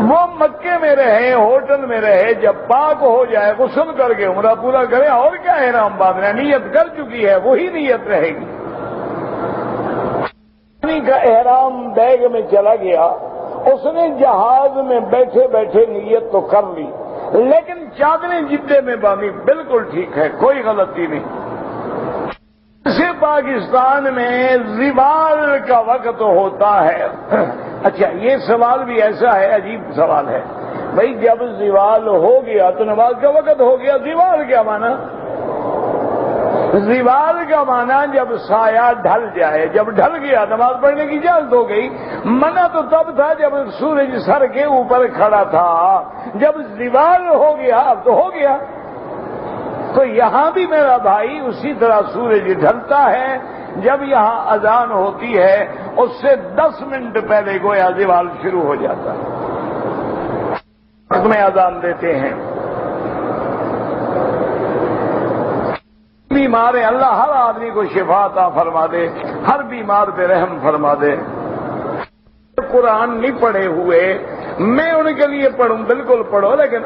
وہ مکے میں رہے، ہوٹل میں رہے، جب پاک ہو جائے غسل کر کے عمرہ پورا کرے، اور کیا احرام باندھنا ہے؟ نیت کر چکی ہے، وہی نیت رہے گی۔ پانی کا احرام بیگ میں چلا گیا، اس نے جہاز میں بیٹھے بیٹھے نیت تو کر لی، لیکن چادریں جدے میں باندھی، بالکل ٹھیک ہے، کوئی غلطی نہیں۔ اسے پاکستان میں زوال کا وقت ہوتا ہے۔ اچھا یہ سوال بھی ایسا ہے، عجیب سوال ہے بھائی، جب زوال ہو گیا تو نماز کا وقت ہو گیا، زوال کیا معنی؟ زوال کا معنی جب سایہ ڈھل جائے، جب ڈھل گیا نماز پڑھنے کی اجازت ہو گئی۔ منع تو تب تھا جب سورج سر کے اوپر کھڑا تھا، جب زوال ہو گیا اب تو ہو گیا۔ تو یہاں بھی میرا بھائی اسی طرح سورج ڈھلتا ہے، جب یہاں اذان ہوتی ہے اس سے 10 منٹ پہلے گویا زوال شروع ہو جاتا ہے، اس میں اذان دیتے ہیں۔ بیمار ہیں، اللہ ہر آدمی کو شفا عطا فرما دے، ہر بیمار پہ رحم فرما دے۔ قرآن نہیں پڑھے ہوئے، میں ان کے لیے پڑھوں، بالکل پڑھو، لیکن